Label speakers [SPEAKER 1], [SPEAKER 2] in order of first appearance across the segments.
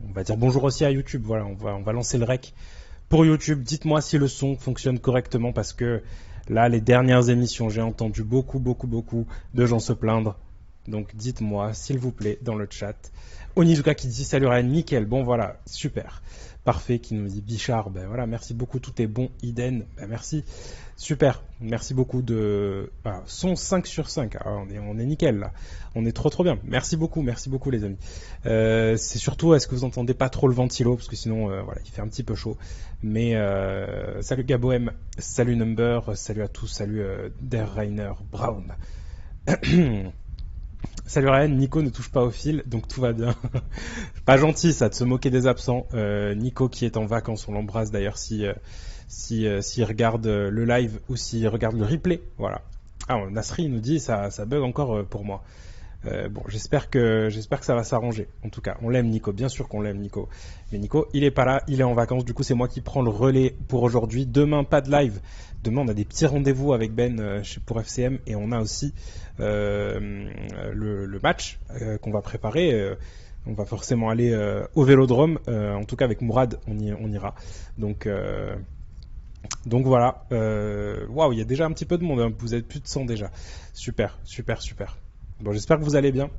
[SPEAKER 1] On va dire bonjour aussi à YouTube. Voilà, on va lancer le rec pour YouTube. Dites-moi si le son fonctionne correctement parce que là, les dernières émissions, j'ai entendu beaucoup de gens se plaindre. Donc dites-moi, s'il vous plaît, dans le chat. Onizuka qui dit salut Ryan, nickel. Bon voilà, super. Parfait, qui nous dit Bichard. Ben voilà, merci beaucoup, tout est bon. Iden, ben merci. Super, merci beaucoup de... Voilà, son 5 sur 5. Ah, on est nickel là. On est trop bien. Merci beaucoup les amis. C'est surtout, est-ce que vous entendez pas trop le ventilo? Parce que sinon, voilà, il fait un petit peu chaud. Mais salut Gaboem, salut Number, salut à tous, salut Der Rainer Brown. Salut Ryan, Nico ne touche pas au fil, donc tout va bien. Pas gentil ça, de se moquer des absents. Nico qui est en vacances, on l'embrasse d'ailleurs s'il regarde le live ou s'il regarde le replay. Voilà. Ah, Nasri nous dit ça bug encore pour moi. Bon, j'espère que ça va s'arranger. En tout cas, on l'aime Nico, bien sûr qu'on l'aime Nico. Mais Nico, il est pas là, il est en vacances. Du coup, c'est moi qui prends le relais pour aujourd'hui. Demain, pas de live. Demain, on a des petits rendez-vous avec Ben pour FCM et on a aussi le match qu'on va préparer. On va forcément aller au Vélodrome. En tout cas, avec Mourad, on ira. Donc voilà. Waouh, il y a déjà un petit peu de monde. Hein. Vous êtes plus de 100 déjà. Super. Bon, j'espère que vous allez bien.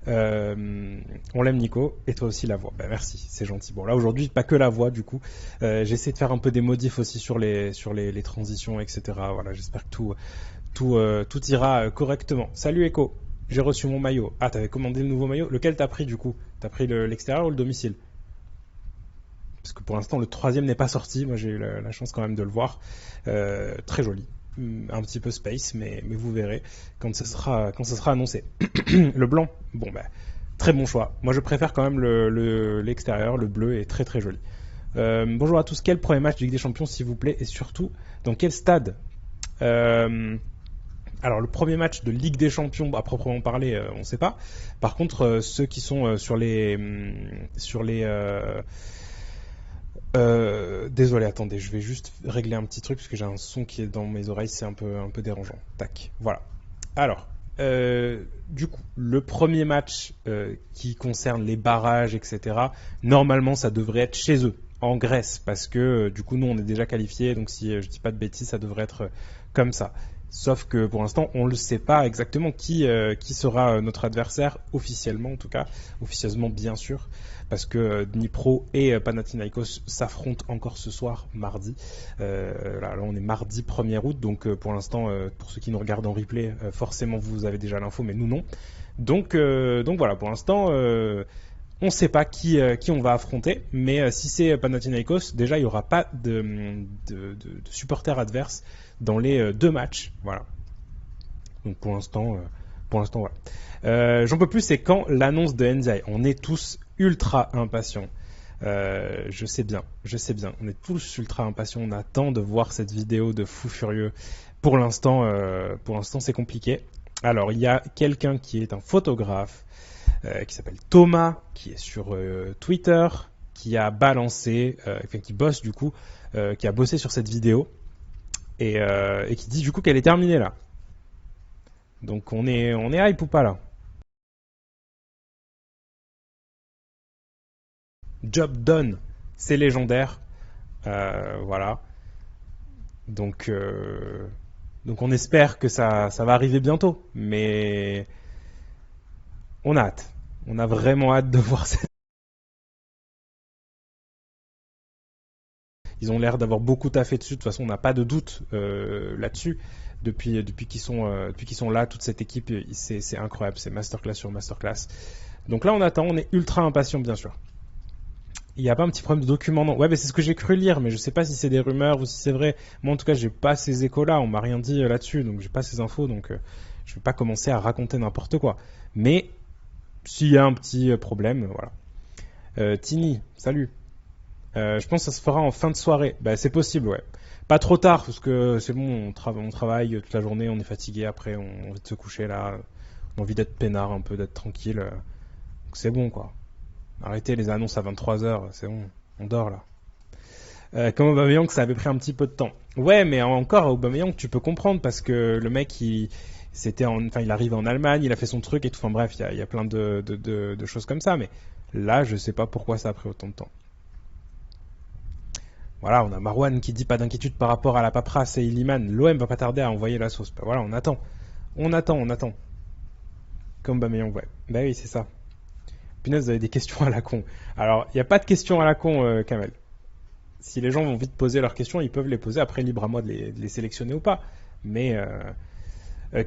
[SPEAKER 1] On l'aime Nico, et toi aussi la voix. Ben, merci, c'est gentil. Bon là aujourd'hui pas que la voix du coup. J'essaie de faire un peu des modifs aussi sur les transitions, etc. Voilà, j'espère que tout ira correctement. Salut Echo, j'ai reçu mon maillot. Ah, t'avais commandé le nouveau maillot. Lequel t'as pris du coup? T'as pris l'extérieur ou le domicile? Parce que pour l'instant le troisième n'est pas sorti. Moi j'ai eu la chance quand même de le voir. Très joli. Un petit peu space, mais vous verrez quand ce sera annoncé. Le blanc, bon bah très bon choix. Moi je préfère quand même l'extérieur, le bleu est très joli. Bonjour à tous, quel premier match de Ligue des Champions s'il vous plaît et surtout dans quel stade? Alors le premier match de Ligue des Champions à proprement parler, on ne sait pas. Par contre ceux qui sont sur les désolé, attendez, je vais juste régler un petit truc parce que j'ai un son qui est dans mes oreilles, c'est un peu dérangeant. Tac, voilà. Alors, du coup, le premier match qui concerne les barrages, etc., normalement, ça devrait être chez eux, en Grèce, parce que du coup, nous, on est déjà qualifiés, donc si je dis pas de bêtises, ça devrait être comme ça. Sauf que pour l'instant, on ne sait pas exactement qui sera notre adversaire, officiellement en tout cas, officieusement bien sûr, parce que Dnipro et Panathinaikos s'affrontent encore ce soir, mardi. Là, on est mardi 1er août, donc pour l'instant, pour ceux qui nous regardent en replay, forcément vous avez déjà l'info, mais nous non. Donc voilà, pour l'instant, on ne sait pas qui on va affronter, mais si c'est Panathinaikos, déjà il n'y aura pas de supporters adverses dans les deux matchs. Voilà. Donc pour l'instant, voilà. J'en peux plus, c'est quand l'annonce de NDI. On est tous ultra impatients. Je sais bien. On est tous ultra impatients. On attend de voir cette vidéo de fou furieux. Pour l'instant, c'est compliqué. Alors, il y a quelqu'un qui est un photographe qui s'appelle Thomas, qui est sur Twitter, qui a balancé, qui bosse du coup, qui a bossé sur cette vidéo et qui dit du coup qu'elle est terminée là. Donc on est hype ou pas là? Job done, c'est légendaire. Voilà. Donc on espère que ça va arriver bientôt. Mais on a hâte. On a vraiment hâte de voir ça. Ils ont l'air d'avoir beaucoup taffé dessus. De toute façon, on n'a pas de doute là-dessus. Depuis qu'ils sont là, toute cette équipe, c'est incroyable. C'est masterclass sur masterclass. Donc là, on attend. On est ultra impatient, bien sûr. Il n'y a pas un petit problème de document, non? Ouais, mais c'est ce que j'ai cru lire, mais je sais pas si c'est des rumeurs ou si c'est vrai. Moi, en tout cas, j'ai pas ces échos-là. On m'a rien dit là-dessus, donc j'ai pas ces infos, donc je vais pas commencer à raconter n'importe quoi. Mais s'il y a un petit problème, voilà. Tini, salut. Je pense que ça se fera en fin de soirée. Bah, c'est possible, ouais. Pas trop tard, parce que c'est bon, on travaille toute la journée, on est fatigué, après on a envie de se coucher là. On a envie d'être peinard un peu, d'être tranquille. Donc c'est bon, quoi. Arrêtez les annonces à 23h, c'est bon, on dort là. Comme Aubameyang, ça avait pris un petit peu de temps. Ouais, mais encore, Aubameyang, tu peux comprendre, parce que le mec, il il arrive en Allemagne, il a fait son truc et tout. Enfin bref, il y a plein de choses comme ça. Mais là, je sais pas pourquoi ça a pris autant de temps. Voilà, on a Marwan qui dit pas d'inquiétude par rapport à la paperasse et Illiman. L'OM va pas tarder à envoyer la sauce. Bah voilà, on attend. On attend. Comme Bameyang, ouais. Bah oui, c'est ça. Punaise, vous avez des questions à la con. Alors, il n'y a pas de questions à la con, Kamel. Si les gens ont envie de poser leurs questions, ils peuvent les poser. Après, libre à moi de les sélectionner ou pas. Mais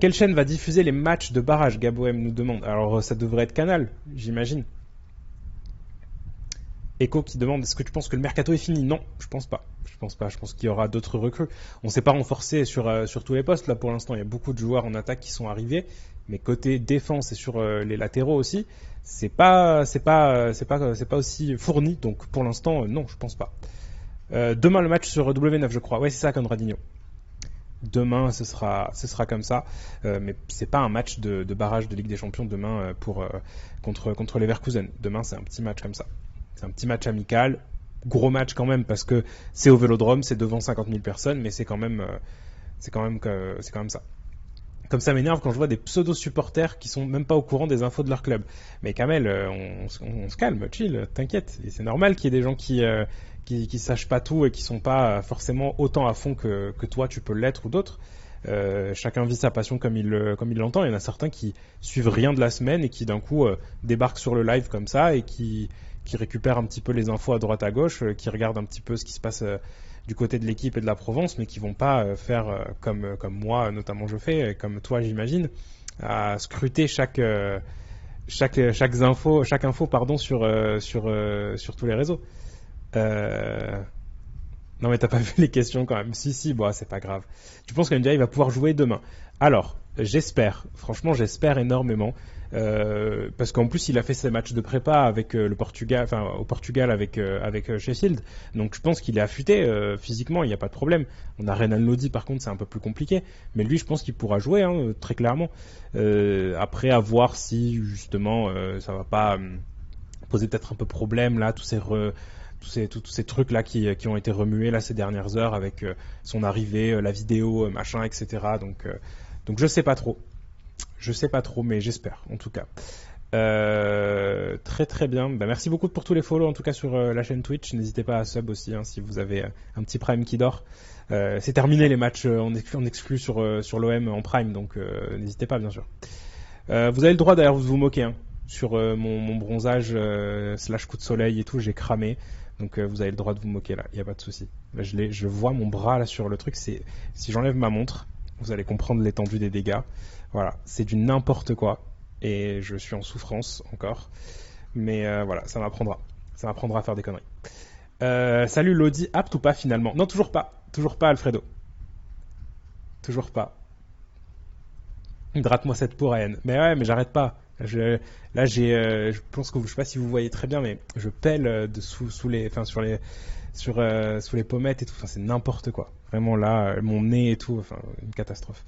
[SPEAKER 1] quelle chaîne va diffuser les matchs de barrage, Gabo M nous demande. Alors, ça devrait être Canal, j'imagine. Echo qui demande est-ce que tu penses que le mercato est fini? Non, je pense pas. Je pense qu'il y aura d'autres recrues. On s'est pas renforcé sur tous les postes là pour l'instant. Il y a beaucoup de joueurs en attaque qui sont arrivés, mais côté défense et sur les latéraux aussi, c'est pas aussi fourni. Donc pour l'instant, non, je pense pas. Demain le match sur W9, je crois. Ouais, c'est ça, Conradinho. Demain, ce sera comme ça, mais c'est pas un match de barrage de Ligue des Champions demain contre les Leverkusen. Demain, c'est un petit match comme ça. C'est un petit match amical, gros match quand même parce que c'est au Vélodrome, c'est devant 50 000 personnes, mais c'est quand même ça. Comme ça m'énerve quand je vois des pseudo-supporters qui sont même pas au courant des infos de leur club. Mais Kamel, on se calme, chill, t'inquiète. Et c'est normal qu'il y ait des gens qui sachent pas tout et qui sont pas forcément autant à fond que toi tu peux l'être ou d'autres. Chacun vit sa passion comme il l'entend. Il y en a certains qui suivent rien de la semaine et qui d'un coup débarquent sur le live comme ça et qui récupèrent un petit peu les infos à droite à gauche, qui regardent un petit peu ce qui se passe du côté de l'équipe et de la Provence, mais qui vont pas faire comme moi notamment je fais, et comme toi j'imagine, à scruter chaque info sur tous les réseaux. Non mais t'as pas vu les questions quand même. Si, bon, c'est pas grave. Tu penses qu'NDI va pouvoir jouer demain? Alors, j'espère. Franchement, j'espère énormément. Parce qu'en plus, il a fait ses matchs de prépa avec le Portugal, enfin au Portugal avec Sheffield. Donc, je pense qu'il est affûté physiquement. Il n'y a pas de problème. On a Renan Lodi, par contre, c'est un peu plus compliqué. Mais lui, je pense qu'il pourra jouer, hein, très clairement. Après, à voir si justement, ça va pas poser peut-être un peu problème là, tous ces trucs là qui ont été remués là ces dernières heures avec son arrivée, la vidéo, machin, etc. Donc je sais pas trop. Je sais pas trop, mais j'espère en tout cas. Très très bien. Bah, merci beaucoup pour tous les follow en tout cas sur la chaîne Twitch. N'hésitez pas à sub aussi hein, si vous avez un petit Prime qui dort. C'est terminé les matchs en exclu sur l'OM en Prime, donc n'hésitez pas bien sûr. Vous avez le droit d'ailleurs de vous moquer hein, sur mon bronzage / coup de soleil et tout, j'ai cramé. Donc vous avez le droit de vous moquer là, il n'y a pas de souci. Là, je vois mon bras là sur le truc, si j'enlève ma montre, vous allez comprendre l'étendue des dégâts. Voilà, c'est du n'importe quoi et je suis en souffrance encore. Mais voilà, ça m'apprendra à faire des conneries. Salut Lodi, apte ou pas finalement? Non, toujours pas Alfredo. Toujours pas. Hydrate-moi cette peau Ryan. Mais ouais, mais j'arrête pas. Je pense que je sais pas si vous voyez très bien, mais je pèle sous les pommettes et tout. Enfin, c'est n'importe quoi. Vraiment là, mon nez et tout. Enfin, une catastrophe.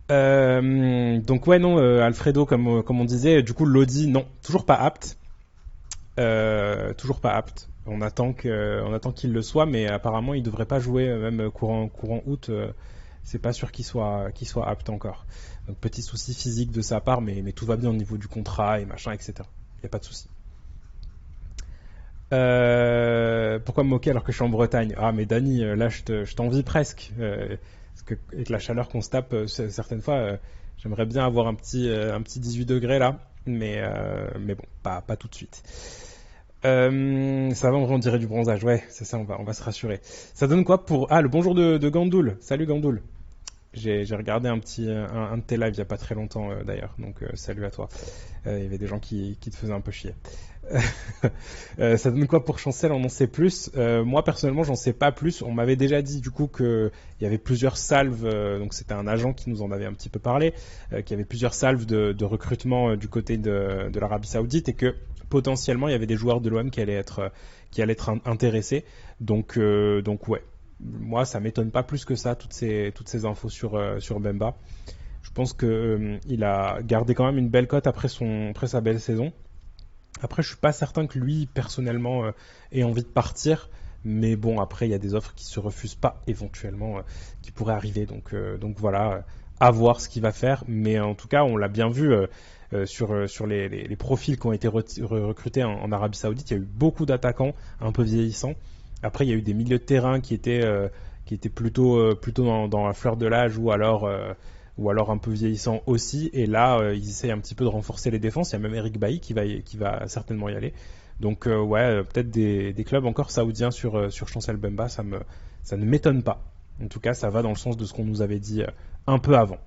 [SPEAKER 1] Donc ouais, non, Alfredo, comme on disait, du coup, Lodi, non, toujours pas apte. Toujours pas apte. On attend qu'il le soit, mais apparemment, il devrait pas jouer même courant août. C'est pas sûr qu'il soit apte encore. Donc petit souci physique de sa part, mais tout va bien au niveau du contrat et machin, etc. Il n'y a pas de souci. Pourquoi me moquer alors que je suis en Bretagne? Ah mais Dany, là je t'envie presque. Parce que avec la chaleur qu'on se tape certaines fois, j'aimerais bien avoir un petit 18 degrés là, mais bon, pas tout de suite. Ça va, on dirait du bronzage, ouais, c'est ça, on va se rassurer. Ça donne quoi pour... Ah, le bonjour de Gandoul. Salut Gandoul. J'ai regardé un de tes lives il y a pas très longtemps d'ailleurs, donc salut à toi. Il y avait des gens qui te faisaient un peu chier. Ça donne quoi pour Chancel? On en sait plus. Moi personnellement, j'en sais pas plus. On m'avait déjà dit du coup qu'il y avait plusieurs salves, donc c'était un agent qui nous en avait un petit peu parlé, qu'il y avait plusieurs salves de recrutement du côté de l'Arabie Saoudite et que potentiellement il y avait des joueurs de l'OM qui allaient être intéressés. Donc ouais. Moi, ça m'étonne pas plus que ça, toutes ces infos sur Bemba. Je pense qu'il a gardé quand même une belle cote après sa belle saison. Après, je suis pas certain que lui, personnellement, ait envie de partir. Mais bon, après, il y a des offres qui se refusent pas, éventuellement, qui pourraient arriver. Donc voilà, À voir ce qu'il va faire, mais en tout cas, on l'a bien vu sur les profils qui ont été recrutés en Arabie Saoudite. Il y a eu beaucoup d'attaquants un peu vieillissants. Après, il y a eu des milieux de terrain qui étaient plutôt dans la fleur de l'âge ou alors un peu vieillissants aussi. Et là, ils essayent un petit peu de renforcer les défenses. Il y a même Eric Bailly qui va certainement y aller. Donc, ouais, peut-être des clubs encore saoudiens sur Chancel Bemba, ça ne m'étonne pas. En tout cas, ça va dans le sens de ce qu'on nous avait dit un peu avant.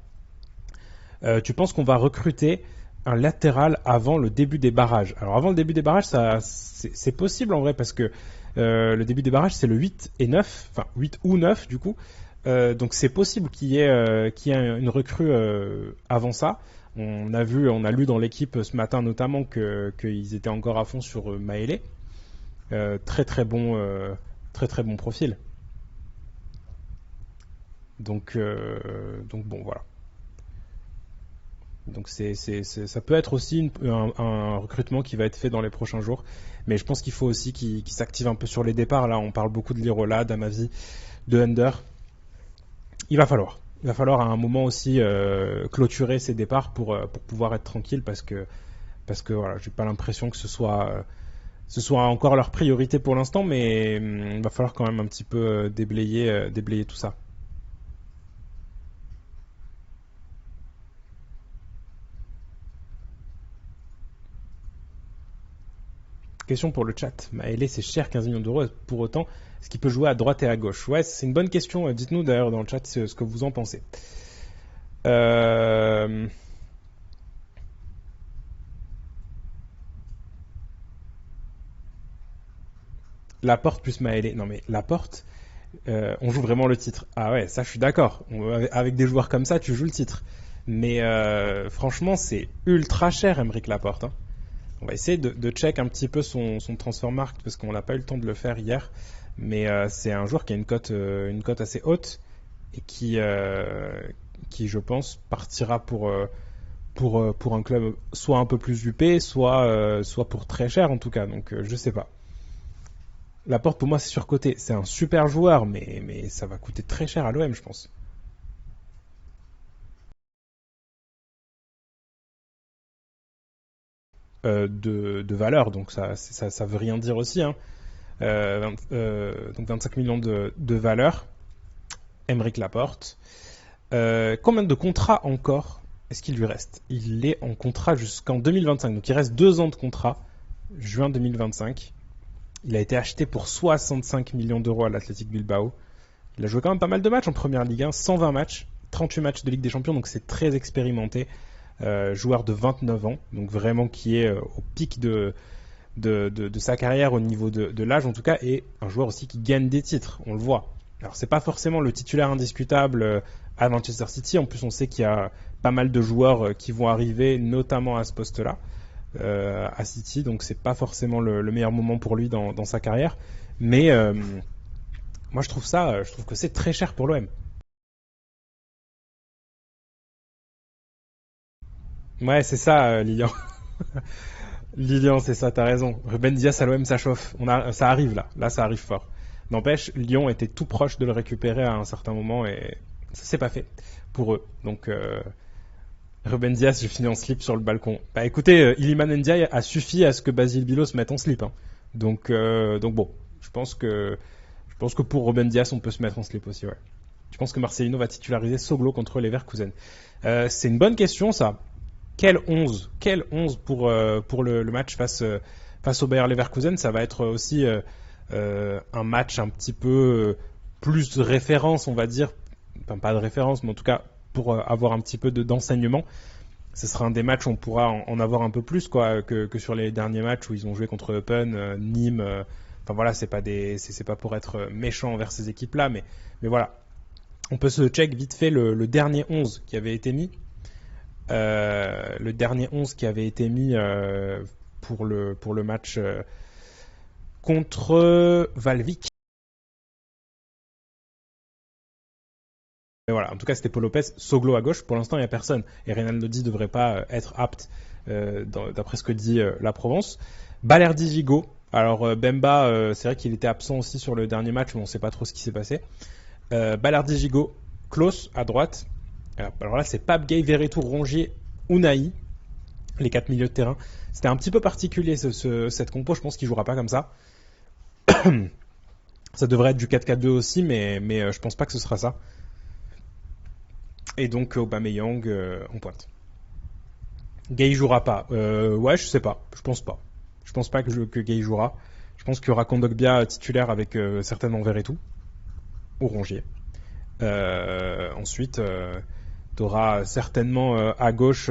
[SPEAKER 1] Tu penses qu'on va recruter un latéral avant le début des barrages? Alors avant le début des barrages, c'est possible en vrai parce que le début des barrages c'est le 8 et 9, enfin 8 ou 9 du coup. Donc c'est possible qu'il y ait une recrue avant ça. On a lu dans l'équipe ce matin notamment qu'ils étaient encore à fond sur Maélé. Très très bon profil. Donc bon voilà. Donc ça peut être aussi un recrutement qui va être fait dans les prochains jours. Mais je pense qu'il faut aussi qu'il s'active un peu sur les départs. Là, on parle beaucoup de Lirola, d'Amavi, de Under. Il va falloir. Il va falloir à un moment aussi clôturer ces départs pour pouvoir être tranquille parce que voilà, j'ai pas l'impression que ce soit encore leur priorité pour l'instant, mais il va falloir quand même un petit peu déblayer tout ça. Question pour le chat. Maëlé, c'est cher, 15 millions d'euros. Pour autant, est-ce qu'il peut jouer à droite et à gauche? Ouais, c'est une bonne question. Dites-nous d'ailleurs dans le chat ce que vous en pensez. Euh... Laporte plus Maëlé. Non mais Laporte, on joue vraiment le titre. Ah ouais, ça je suis d'accord. Avec des joueurs comme ça, tu joues le titre. Mais franchement, c'est ultra cher, Aymeric Laporte. Hein. On va essayer de check un petit peu son transfer market parce qu'on n'a pas eu le temps de le faire hier. Mais c'est un joueur qui a une cote assez haute et qui, je pense, partira pour un club soit un peu plus huppé, soit pour très cher en tout cas. Donc je sais pas. Laporte pour moi c'est surcoté. C'est un super joueur, mais ça va coûter très cher à l'OM, je pense. De valeur, donc ça veut rien dire aussi. Hein. Donc 25 millions de valeur. Aymeric Laporte. Combien de contrats encore est-ce qu'il lui reste? Il est en contrat jusqu'en 2025, donc il reste 2 ans de contrat, juin 2025. Il a été acheté pour 65 millions d'euros à l'Athletic Bilbao. Il a joué quand même pas mal de matchs en première Ligue 1, 120 matchs, 38 matchs de Ligue des Champions, donc c'est très expérimenté. Joueur de 29 ans, donc vraiment qui est au pic de sa carrière au niveau de l'âge en tout cas, et un joueur aussi qui gagne des titres, on le voit. Alors c'est pas forcément le titulaire indiscutable à Manchester City, en plus on sait qu'il y a pas mal de joueurs qui vont arriver, notamment à ce poste-là, à City, donc c'est pas forcément le meilleur moment pour lui dans sa carrière, mais moi je trouve que c'est très cher pour l'OM. Ouais, c'est ça, Lilian. Lilian, c'est ça, t'as raison. Ruben Dias à l'OM, ça chauffe. Ça arrive là. Là, ça arrive fort. N'empêche, Lyon était tout proche de le récupérer à un certain moment et ça s'est pas fait pour eux. Donc, Ruben Dias, je finis en slip sur le balcon. Bah écoutez, Iliman Ndiaye a suffi à ce que Basile Bilo se mette en slip. Hein. Donc bon, je pense que pour Ruben Dias, on peut se mettre en slip aussi, ouais. Je pense que Marcelino va titulariser Soglo contre les Leverkusen. C'est une bonne question, ça. Quel 11 pour le match face au Bayer Leverkusen. Ça va être aussi un match un petit peu plus de référence, on va dire. Enfin, pas de référence, mais en tout cas pour avoir un petit peu d'enseignement. Ce sera un des matchs où on pourra en avoir un peu plus quoi, que sur les derniers matchs où ils ont joué contre Eupen, Nîmes. Enfin voilà, c'est pas pour être méchant envers ces équipes-là, mais voilà. On peut se check vite fait le dernier 11 qui avait été mis. Le dernier 11 qui avait été mis pour le match contre Valvik. Et voilà, en tout cas, c'était Paul Lopez, Soglo à gauche. Pour l'instant, il n'y a personne. Et Reynaldo Di ne devrait pas être apte, d'après ce que dit la Provence. Balerdi Gigot. Alors, Bemba, c'est vrai qu'il était absent aussi sur le dernier match, mais on ne sait pas trop ce qui s'est passé. Balerdi Gigot, Klaus à droite. Alors là, c'est Pape, Gay, Verretou, Rongier, Unai, les 4 milieux de terrain. C'était un petit peu particulier cette compo, je pense qu'il jouera pas comme ça. Ça devrait être du 4-4-2 aussi, mais je pense pas que ce sera ça. Et donc Aubameyang en pointe. Gay jouera pas. Ouais, je sais pas. Je pense pas. Je pense pas que Gay jouera. Je pense qu'il y aura Kondogbia titulaire avec certainement Verretou ou Rongier. Ensuite, tu auras certainement à gauche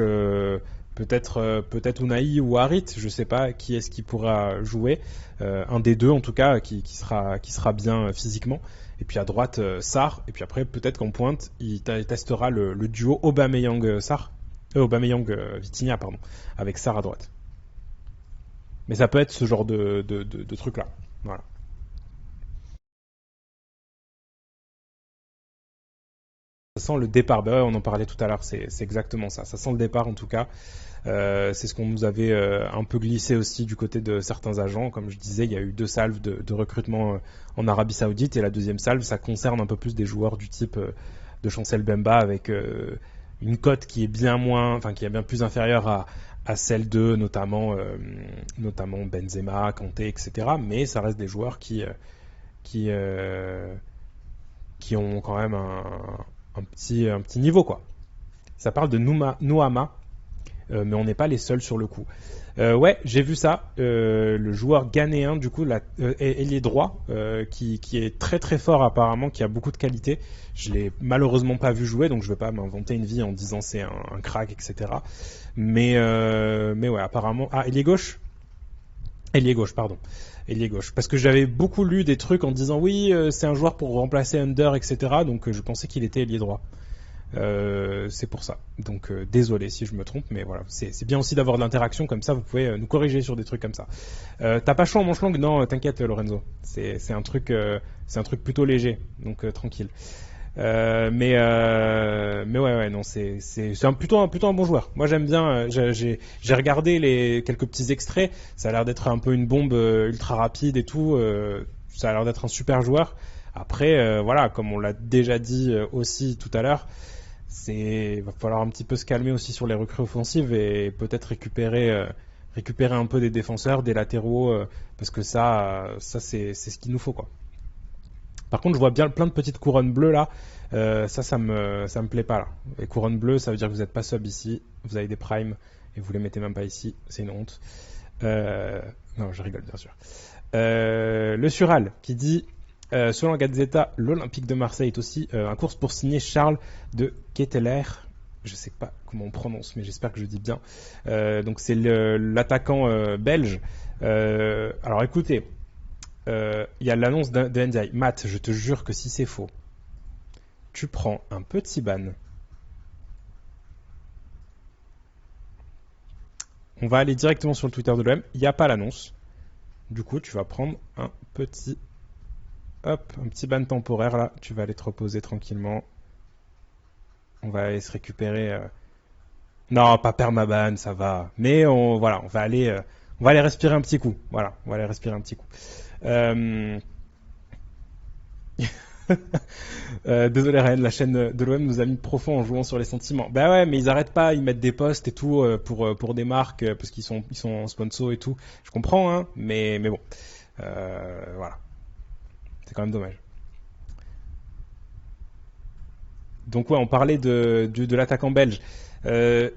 [SPEAKER 1] peut-être Unai ou Harit, je sais pas qui est-ce qui pourra jouer, un des deux en tout cas qui sera bien physiquement. Et puis à droite Sarr, et puis après peut-être qu'en pointe il testera le duo Aubameyang Sarr, Aubameyang Vitinha pardon, avec Sarr à droite. Mais ça peut être ce genre de truc là. Voilà. Ça sent le départ, bah ouais, on en parlait tout à l'heure, c'est exactement ça. Ça sent le départ en tout cas. C'est ce qu'on nous avait un peu glissé aussi du côté de certains agents. Comme je disais, il y a eu 2 salves de recrutement en Arabie Saoudite et la deuxième salve, ça concerne un peu plus des joueurs du type de Chancel Bemba avec une cote qui est bien moins, enfin qui est bien plus inférieure à celle de notamment Benzema, Kanté, etc. Mais ça reste des joueurs qui, euh, qui ont quand même un petit niveau quoi. Ça parle de Nouama, mais on n'est pas les seuls sur le coup. Ouais, j'ai vu ça. Le joueur ghanéen, du coup, ailier droit, qui est très très fort apparemment, qui a beaucoup de qualité. Je l'ai malheureusement pas vu jouer, donc je vais pas m'inventer une vie en disant c'est un crack, etc. Mais ouais, apparemment. Ah, ailier gauche. Ailier gauche, pardon. Ailier gauche. Parce que j'avais beaucoup lu des trucs en disant oui, c'est un joueur pour remplacer Under, etc. Donc je pensais qu'il était ailier droit. C'est pour ça. Donc désolé si je me trompe, mais voilà, c'est bien aussi d'avoir de l'interaction comme ça. Vous pouvez nous corriger sur des trucs comme ça. T'as pas chaud en manche longue? Non, t'inquiète Lorenzo. C'est un truc plutôt léger, donc tranquille. Mais ouais non c'est plutôt un bon joueur. Moi j'aime bien. J'ai regardé les quelques petits extraits. Ça a l'air d'être un peu une bombe ultra rapide et tout. Ça a l'air d'être un super joueur. Après voilà, comme on l'a déjà dit aussi tout à l'heure, va falloir un petit peu se calmer aussi sur les recrues offensives et peut-être récupérer un peu des défenseurs, des latéraux, parce que ça c'est ce qu'il nous faut quoi. Par contre, je vois bien plein de petites couronnes bleues là. Ça me plaît pas là. Les couronnes bleues, ça veut dire que vous n'êtes pas sub ici. Vous avez des primes et vous les mettez même pas ici. C'est une honte. Non, je rigole bien sûr. Le Sural qui dit selon la Gazzetta, l'Olympique de Marseille est aussi en course pour signer Charles de Ketteler. Je sais pas comment on prononce, mais j'espère que je dis bien. Donc c'est l'attaquant belge. Alors écoutez, y a l'annonce de NDI. Matt, je te jure que si c'est faux, tu prends un petit ban. On va aller directement sur le Twitter de l'OM. Il n'y a pas l'annonce. Du coup, tu vas prendre un petit ban temporaire là. Tu vas aller te reposer tranquillement. On va aller se récupérer. Non, pas permaban, ça va. Mais on va aller respirer un petit coup. Voilà, on va aller respirer un petit coup. Désolé Ryan, la chaîne de l'OM nous a mis profond en jouant sur les sentiments. Bah ouais, mais ils arrêtent pas, ils mettent des posts et tout pour des marques parce qu'ils sont sponsors et tout. Je comprends, hein, mais bon, voilà, c'est quand même dommage. Donc ouais, on parlait de l'attaquant belge.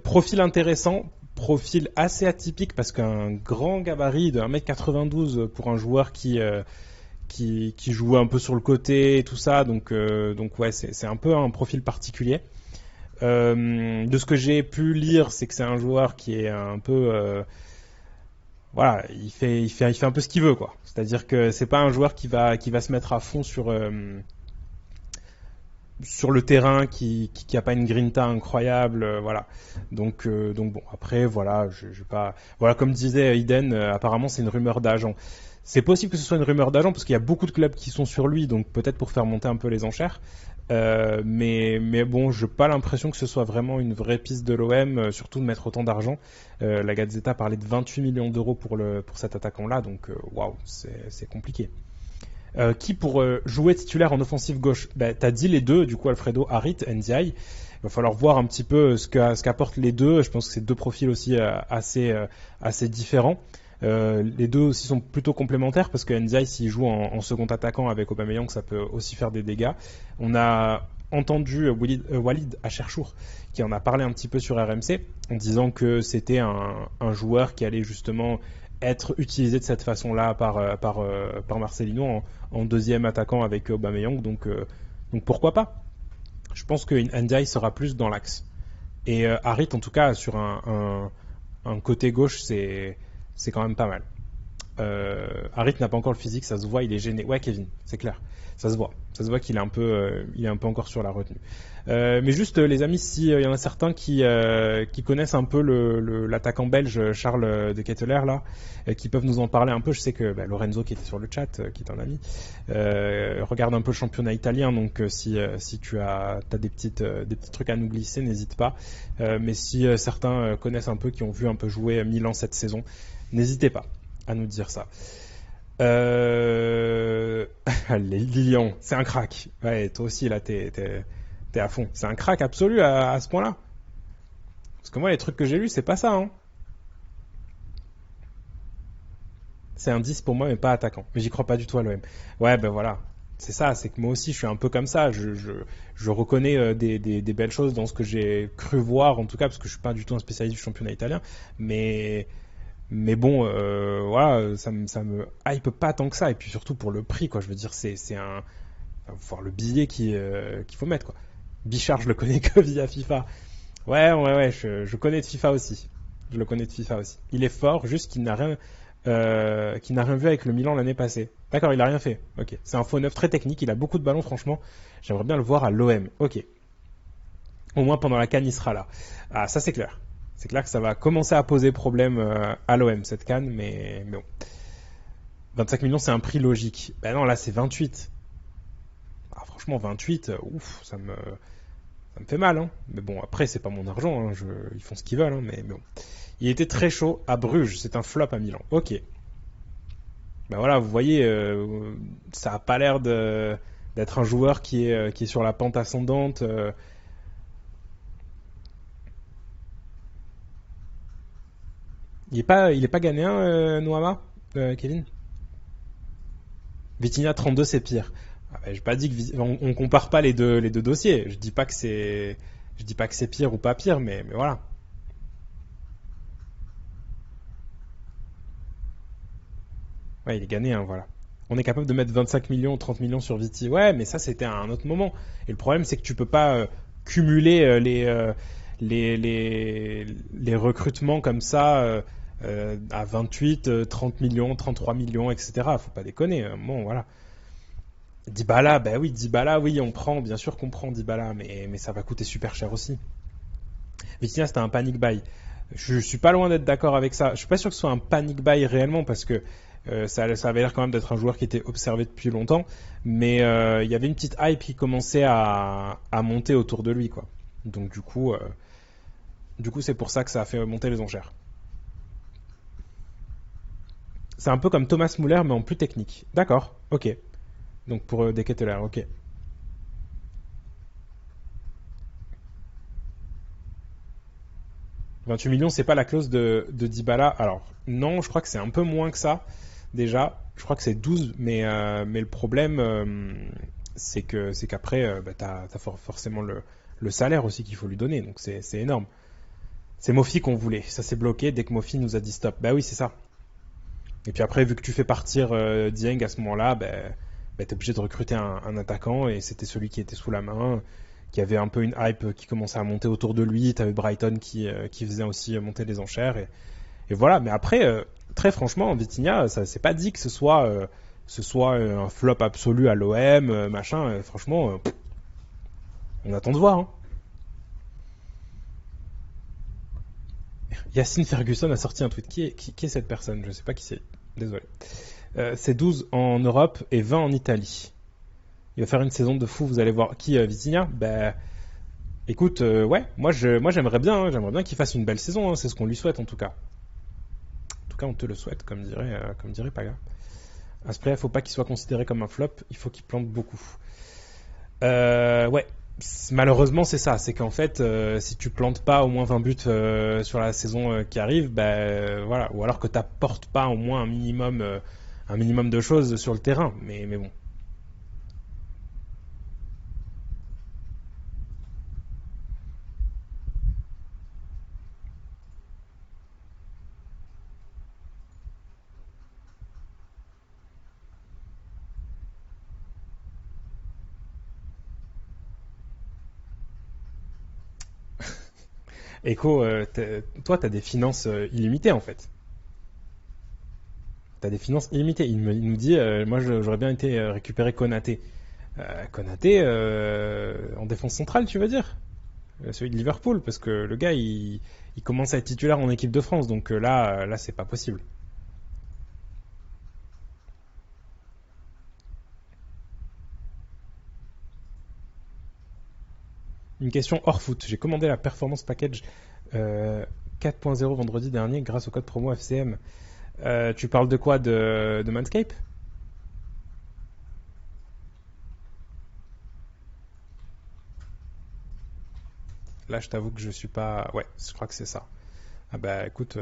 [SPEAKER 1] Profil intéressant, profil assez atypique parce qu'un grand gabarit de 1m92 pour un joueur qui joue un peu sur le côté et tout ça, donc ouais, c'est un peu un profil particulier. De ce que j'ai pu lire, c'est que c'est un joueur qui est un peu, voilà, il fait un peu ce qu'il veut, quoi. C'est-à-dire que c'est pas un joueur qui va se mettre à fond sur le terrain, qui a pas une grinta incroyable, voilà. Donc bon, après voilà, je pas, voilà, comme disait Iden, apparemment c'est une rumeur d'agent. C'est possible que ce soit une rumeur d'agent parce qu'il y a beaucoup de clubs qui sont sur lui, donc peut-être pour faire monter un peu les enchères. Mais bon, j'ai pas l'impression que ce soit vraiment une vraie piste de l'OM, surtout de mettre autant d'argent. La Gazzetta parlait de 28 millions d'euros pour cet attaquant-là, donc waouh, c'est compliqué. Qui pour jouer titulaire en offensive gauche? Bah, t'as dit les deux, du coup Alfredo, Harit, Ndiaye. Il va falloir voir un petit peu ce qu'apportent les deux. Je pense que c'est deux profils aussi assez différents. Les deux aussi sont plutôt complémentaires parce que Ndiaye, s'il joue en second attaquant avec Aubameyang, ça peut aussi faire des dégâts. On a entendu Walid Acharchour qui en a parlé un petit peu sur RMC en disant que c'était un joueur qui allait justement être utilisé de cette façon-là par Marcelino en deuxième attaquant avec Aubameyang. Donc pourquoi pas? Je pense que Ndiaye sera plus dans l'axe. Et Harit, en tout cas, sur un côté gauche, c'est quand même pas mal. Harit n'a pas encore le physique, ça se voit, il est gêné. Ouais, Kevin, c'est clair. Ça se voit qu'il est il est un peu encore sur la retenue. Mais juste, les amis, s'il y en a certains qui connaissent un peu l'attaquant belge Charles de Ketteler là, qui peuvent nous en parler un peu. Je sais que Lorenzo qui était sur le chat, qui est un ami, regarde un peu le championnat italien. Donc si tu as des petits trucs à nous glisser, n'hésite pas. Mais si certains connaissent un peu, qui ont vu un peu jouer Milan cette saison, n'hésitez pas à nous dire ça. Lilian, c'est un crack. Ouais, toi aussi là, t'es à fond. C'est un crack absolu à ce point-là. Parce que moi, les trucs que j'ai lus, c'est pas ça. Hein. C'est un 10 pour moi, mais pas attaquant. Mais j'y crois pas du tout à l'OM. Ouais, ben voilà. C'est ça, c'est que moi aussi, je suis un peu comme ça. Je reconnais des belles choses dans ce que j'ai cru voir, en tout cas, parce que je suis pas du tout un spécialiste du championnat italien. Mais bon, voilà, ça me hype pas tant que ça. Et puis surtout pour le prix, quoi. Je veux dire, c'est un, enfin, faut voir le billet qu'il faut mettre, quoi. Bichard, je le connais que via FIFA. Ouais, je connais de FIFA aussi. Je le connais de FIFA aussi. Il est fort, juste qu'il n'a rien vu avec le Milan l'année passée. D'accord, il a rien fait. Ok, c'est un faux neuf très technique. Il a beaucoup de ballons, franchement. J'aimerais bien le voir à l'OM. Ok. Au moins pendant la CAN, il sera là. Ah, ça c'est clair. C'est clair que ça va commencer à poser problème à l'OM cette CAN, mais bon. 25 millions, c'est un prix logique. Ben non, là c'est 28. Ah, franchement, 28, ouf, ça me fait mal. Hein. Mais bon, après, c'est pas mon argent. Hein. Ils font ce qu'ils veulent. Hein, mais bon. Il était très chaud à Bruges. C'est un flop à Milan. Ok. Ben voilà, vous voyez, ça a pas l'air d'être un joueur qui est sur la pente ascendante. Il est pas ghanéen, Noama, Kevin? Vitinha 32, c'est pire. Ah ben, j'ai pas dit que on compare pas les deux dossiers. Je dis pas que c'est pire ou pas pire, mais voilà. Ouais, il est ghanéen, voilà. On est capable de mettre 25 millions, 30 millions sur Viti. Ouais, mais ça c'était à un autre moment. Et le problème c'est que tu peux pas cumuler les recrutements comme ça à 28, 30 millions, 33 millions, etc. Faut pas déconner. Bon, voilà. Dybala, bah oui, Dybala, oui, on prend, bien sûr qu'on prend Dybala, mais ça va coûter super cher aussi. Vitinha, c'était un panic buy. Je suis pas loin d'être d'accord avec ça. Je suis pas sûr que ce soit un panic buy réellement parce que ça avait l'air quand même d'être un joueur qui était observé depuis longtemps, mais il y avait une petite hype qui commençait à monter autour de lui, quoi. Donc du coup, c'est pour ça que ça a fait monter les enchères. C'est un peu comme Thomas Muller, mais en plus technique. D'accord, ok. Donc pour des Ketteler, ok. 28 millions, c'est pas la clause de Dybala. Alors, non, je crois que c'est un peu moins que ça, déjà. Je crois que c'est 12, mais le problème, c'est qu'après, t'as forcément le salaire aussi qu'il faut lui donner, donc c'est énorme. C'est Mofi qu'on voulait, ça s'est bloqué dès que Mofi nous a dit stop. Bah oui, c'est ça. Et puis après, vu que tu fais partir Dieng à ce moment-là, t'es obligé de recruter un attaquant, et c'était celui qui était sous la main, qui avait un peu une hype qui commençait à monter autour de lui. T'avais Brighton qui faisait aussi monter les enchères. Et voilà, mais après, très franchement, Vitinha, ça c'est pas dit que ce soit un flop absolu à l'OM, machin. Franchement, on attend de voir. Hein. Yacine Ferguson a sorti un tweet. Qui est cette personne? Je sais pas qui c'est. Désolé. C'est 12 en Europe et 20 en Italie. Il va faire une saison de fou, vous allez voir. Qui, Vitinha? Bah, écoute, ouais, moi j'aimerais bien qu'il fasse une belle saison, hein, c'est ce qu'on lui souhaite en tout cas. En tout cas, on te le souhaite, comme dirait Paga. Asprey, faut pas qu'il soit considéré comme un flop, il faut qu'il plante beaucoup. Ouais, malheureusement c'est ça, c'est qu'en fait si tu plantes pas au moins 20 buts sur la saison qui arrive, bah, voilà, ou alors que t'apportes pas au moins un minimum de choses sur le terrain, mais bon. Echo, toi t'as des finances illimitées en fait. T'as des finances illimitées. Il nous dit, moi j'aurais bien été récupérer Konaté. Konaté en défense centrale, tu veux dire? Celui de Liverpool, parce que le gars il commence à être titulaire en équipe de France, donc là c'est pas possible. Une question hors foot. J'ai commandé la Performance Package 4.0 vendredi dernier grâce au code promo FCM. Tu parles de quoi, de Manscape? Là, je t'avoue que je suis pas. Ouais, je crois que c'est ça. Ah bah écoute,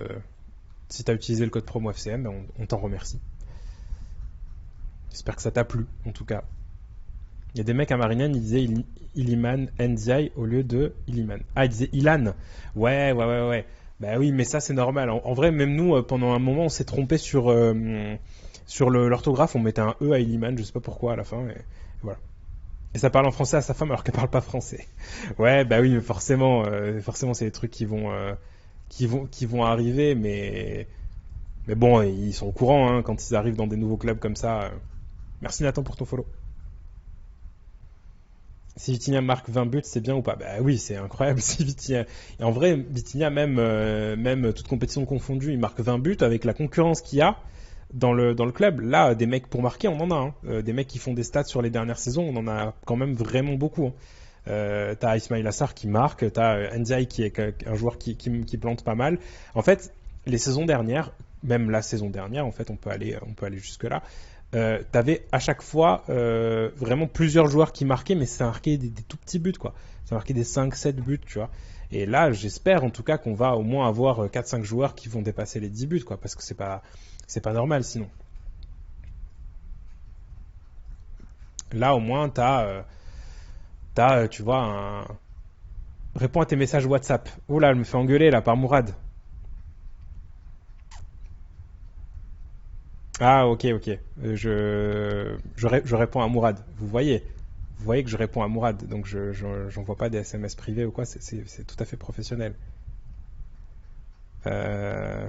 [SPEAKER 1] si t'as utilisé le code promo FCM, on t'en remercie. J'espère que ça t'a plu, en tout cas. Il y a des mecs à Marignane, ils disaient Iliman Ndiaye au lieu de Iliman. Ah, ils disaient Ilan. Ouais. Bah oui, mais ça c'est normal. En vrai, même nous, pendant un moment, on s'est trompé sur l'orthographe. On mettait un E à Iliman, je sais pas pourquoi à la fin. Et voilà. Et ça parle en français à sa femme alors qu'elle parle pas français. Ouais, bah oui, mais forcément, c'est des trucs qui vont arriver, mais bon, ils sont au courant hein, quand ils arrivent dans des nouveaux clubs comme ça. Merci Nathan pour ton follow. Si Vitinha marque 20 buts, c'est bien ou pas? Bah oui, c'est incroyable. Si Vitinha... Et en vrai, Vitinha, même toute compétition confondue, il marque 20 buts avec la concurrence qu'il y a dans le club. Là, des mecs pour marquer, on en a. Hein. Des mecs qui font des stats sur les dernières saisons, on en a quand même vraiment beaucoup. Hein. T'as Ismail Assar qui marque, t'as Ndiaye qui est un joueur qui plante pas mal. En fait, les saisons dernières, même la saison dernière, en fait, on peut aller jusque là. T'avais à chaque fois vraiment plusieurs joueurs qui marquaient, mais ça marquait des tout petits buts, quoi. Ça marquait des 5-7 buts, tu vois. Et là, j'espère en tout cas qu'on va au moins avoir 4-5 joueurs qui vont dépasser les 10 buts, quoi, parce que c'est pas normal sinon. Là, au moins, tu vois, réponds à tes messages WhatsApp. Oh là, elle me fait engueuler là par Mourad. Ah, ok. Je réponds à Mourad. Vous voyez que je réponds à Mourad, donc j'envoie pas des SMS privés ou quoi, c'est tout à fait professionnel. Euh,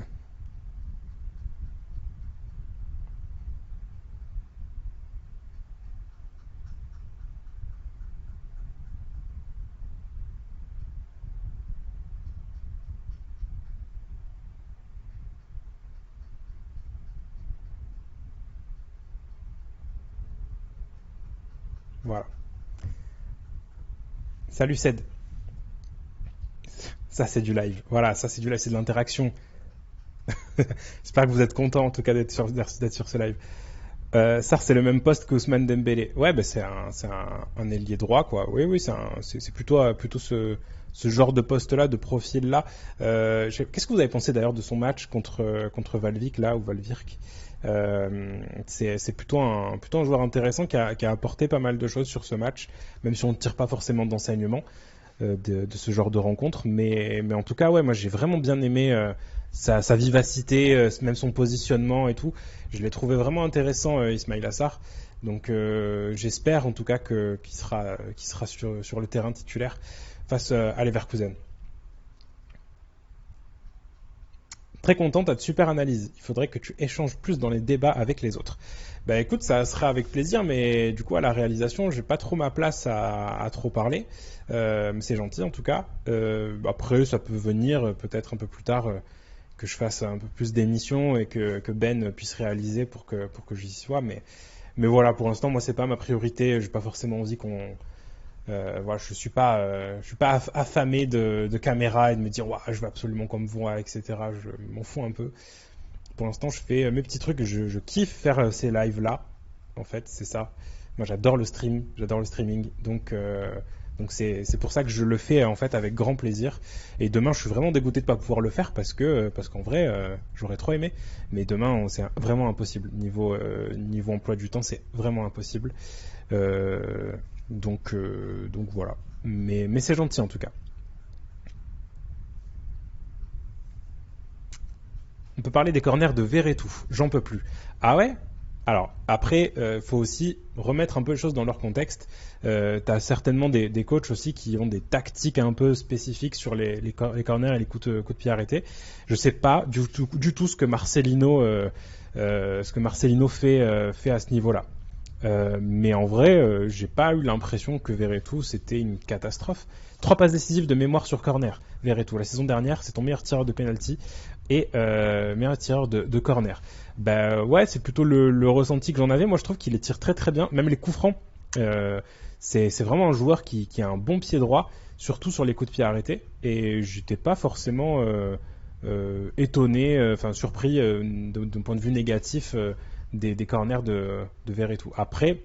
[SPEAKER 1] voilà. Salut Ced. Ça c'est du live. Voilà, ça c'est du live, c'est de l'interaction. J'espère que vous êtes content en tout cas d'être sur ce live. Ça, c'est le même poste qu'Ousmane Dembélé. Ouais, bah, c'est un ailier droit, quoi. Oui, c'est plutôt ce genre de poste-là, de profil-là. Qu'est-ce que vous avez pensé d'ailleurs de son match contre Valvik, là, ou Valvirk? C'est plutôt un joueur intéressant qui a apporté pas mal de choses sur ce match, même si on ne tire pas forcément d'enseignement de ce genre de rencontre. Mais en tout cas, ouais, moi j'ai vraiment bien aimé sa vivacité, même son positionnement et tout. Je l'ai trouvé vraiment intéressant, Ismail Assar. Donc j'espère en tout cas qu'il sera sur le terrain titulaire face à Leverkusen. Très content, t'as de super analyse. Il faudrait que tu échanges plus dans les débats avec les autres. Bah écoute, ça sera avec plaisir, mais du coup à la réalisation, j'ai pas trop ma place à trop parler. Mais c'est gentil en tout cas. Après, ça peut venir peut-être un peu plus tard que je fasse un peu plus d'émissions et que Ben puisse réaliser pour que j'y sois. Mais voilà, pour l'instant, moi c'est pas ma priorité. J'ai pas forcément envie qu'on voilà, je suis pas affamé de caméra et de me dire, ouah, je veux absolument qu'on me voit, etc. Je m'en fous un peu. pour l'instant, je fais mes petits trucs. Je kiffe faire ces lives-là. En fait, c'est ça. Moi, j'adore le stream, j'adore le streaming. Donc c'est pour ça que je le fais en fait avec grand plaisir. Et demain, je suis vraiment dégoûté de pas pouvoir le faire parce qu'en vrai, j'aurais trop aimé. Mais demain, c'est vraiment impossible. Niveau emploi du temps, c'est vraiment impossible. Donc voilà. Mais c'est gentil en tout cas. On peut parler des corners de Verretou. J'en peux plus. Ah ouais? Alors, après, faut aussi remettre un peu les choses dans leur contexte. Tu as certainement des coachs aussi qui ont des tactiques un peu spécifiques sur les corners et les coups de pied arrêtés. Je sais pas du tout ce que Marcelino fait à ce niveau-là. Mais en vrai, j'ai pas eu l'impression que Verretou c'était une catastrophe. 3 passes décisives de mémoire sur corner. Verretou, la saison dernière, c'est ton meilleur tireur de penalty et meilleur tireur de corner. Bah ouais, c'est plutôt le ressenti que j'en avais. Moi, je trouve qu'il les tire très très bien. Même les coups francs, c'est vraiment un joueur qui a un bon pied droit, surtout sur les coups de pied arrêtés. Et j'étais pas forcément étonné, enfin surpris d'un point de vue négatif des corners de Verretou. Après,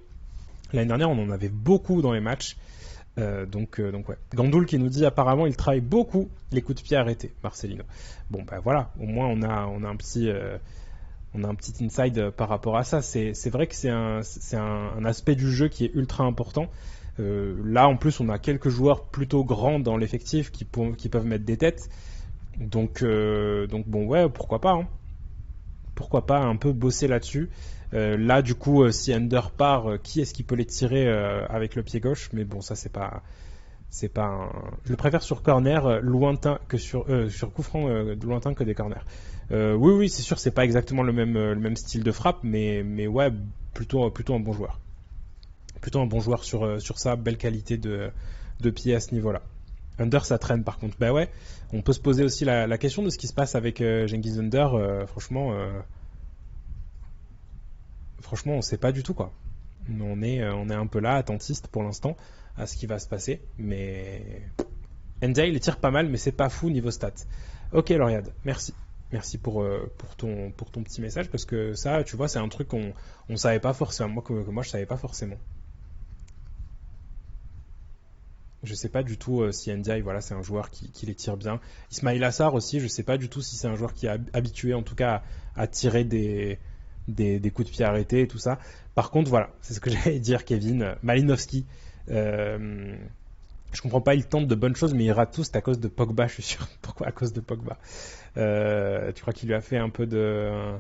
[SPEAKER 1] l'année dernière, on en avait beaucoup dans les matchs. Donc ouais. Gandoul qui nous dit apparemment il travaille beaucoup les coups de pied arrêtés, Marcelino. Bon bah voilà, au moins on a un petit inside par rapport à ça. C'est vrai que c'est un aspect du jeu qui est ultra important. Là en plus on a quelques joueurs plutôt grands dans l'effectif qui peuvent mettre des têtes. Donc bon ouais, pourquoi pas hein. Pourquoi pas un peu bosser là-dessus. Là, du coup, si Under part, qui est-ce qui peut les tirer avec le pied gauche? Mais bon, ça, c'est pas un... Je le préfère sur corner lointain que sur coup franc lointain que des corners. Oui, c'est sûr, c'est pas exactement le même style de frappe, mais ouais, plutôt un bon joueur. Plutôt un bon joueur sur ça, belle qualité de pied à ce niveau-là. Under, ça traîne par contre. Bah ouais, on peut se poser aussi la question de ce qui se passe avec Cengiz Under. Franchement, on sait pas du tout quoi. On est un peu là, attentiste pour l'instant à ce qui va se passer. Mais NJ, il tire pas mal, mais c'est pas fou niveau stats. Ok, Lauriade, merci. Merci pour ton petit message parce que ça, tu vois, c'est un truc qu'on savait pas forcément. Moi, je savais pas forcément. Je sais pas du tout si Ndiaye, voilà, c'est un joueur qui les tire bien. Ismail Assar aussi, je sais pas du tout si c'est un joueur qui est habitué, en tout cas, à tirer des coups de pied arrêtés et tout ça. Par contre, voilà, c'est ce que j'allais dire, Kevin. Malinowski, je comprends pas, il tente de bonnes choses, mais il rate tout, c'est à cause de Pogba, je suis sûr. Pourquoi à cause de Pogba? Tu crois qu'il lui a fait un peu de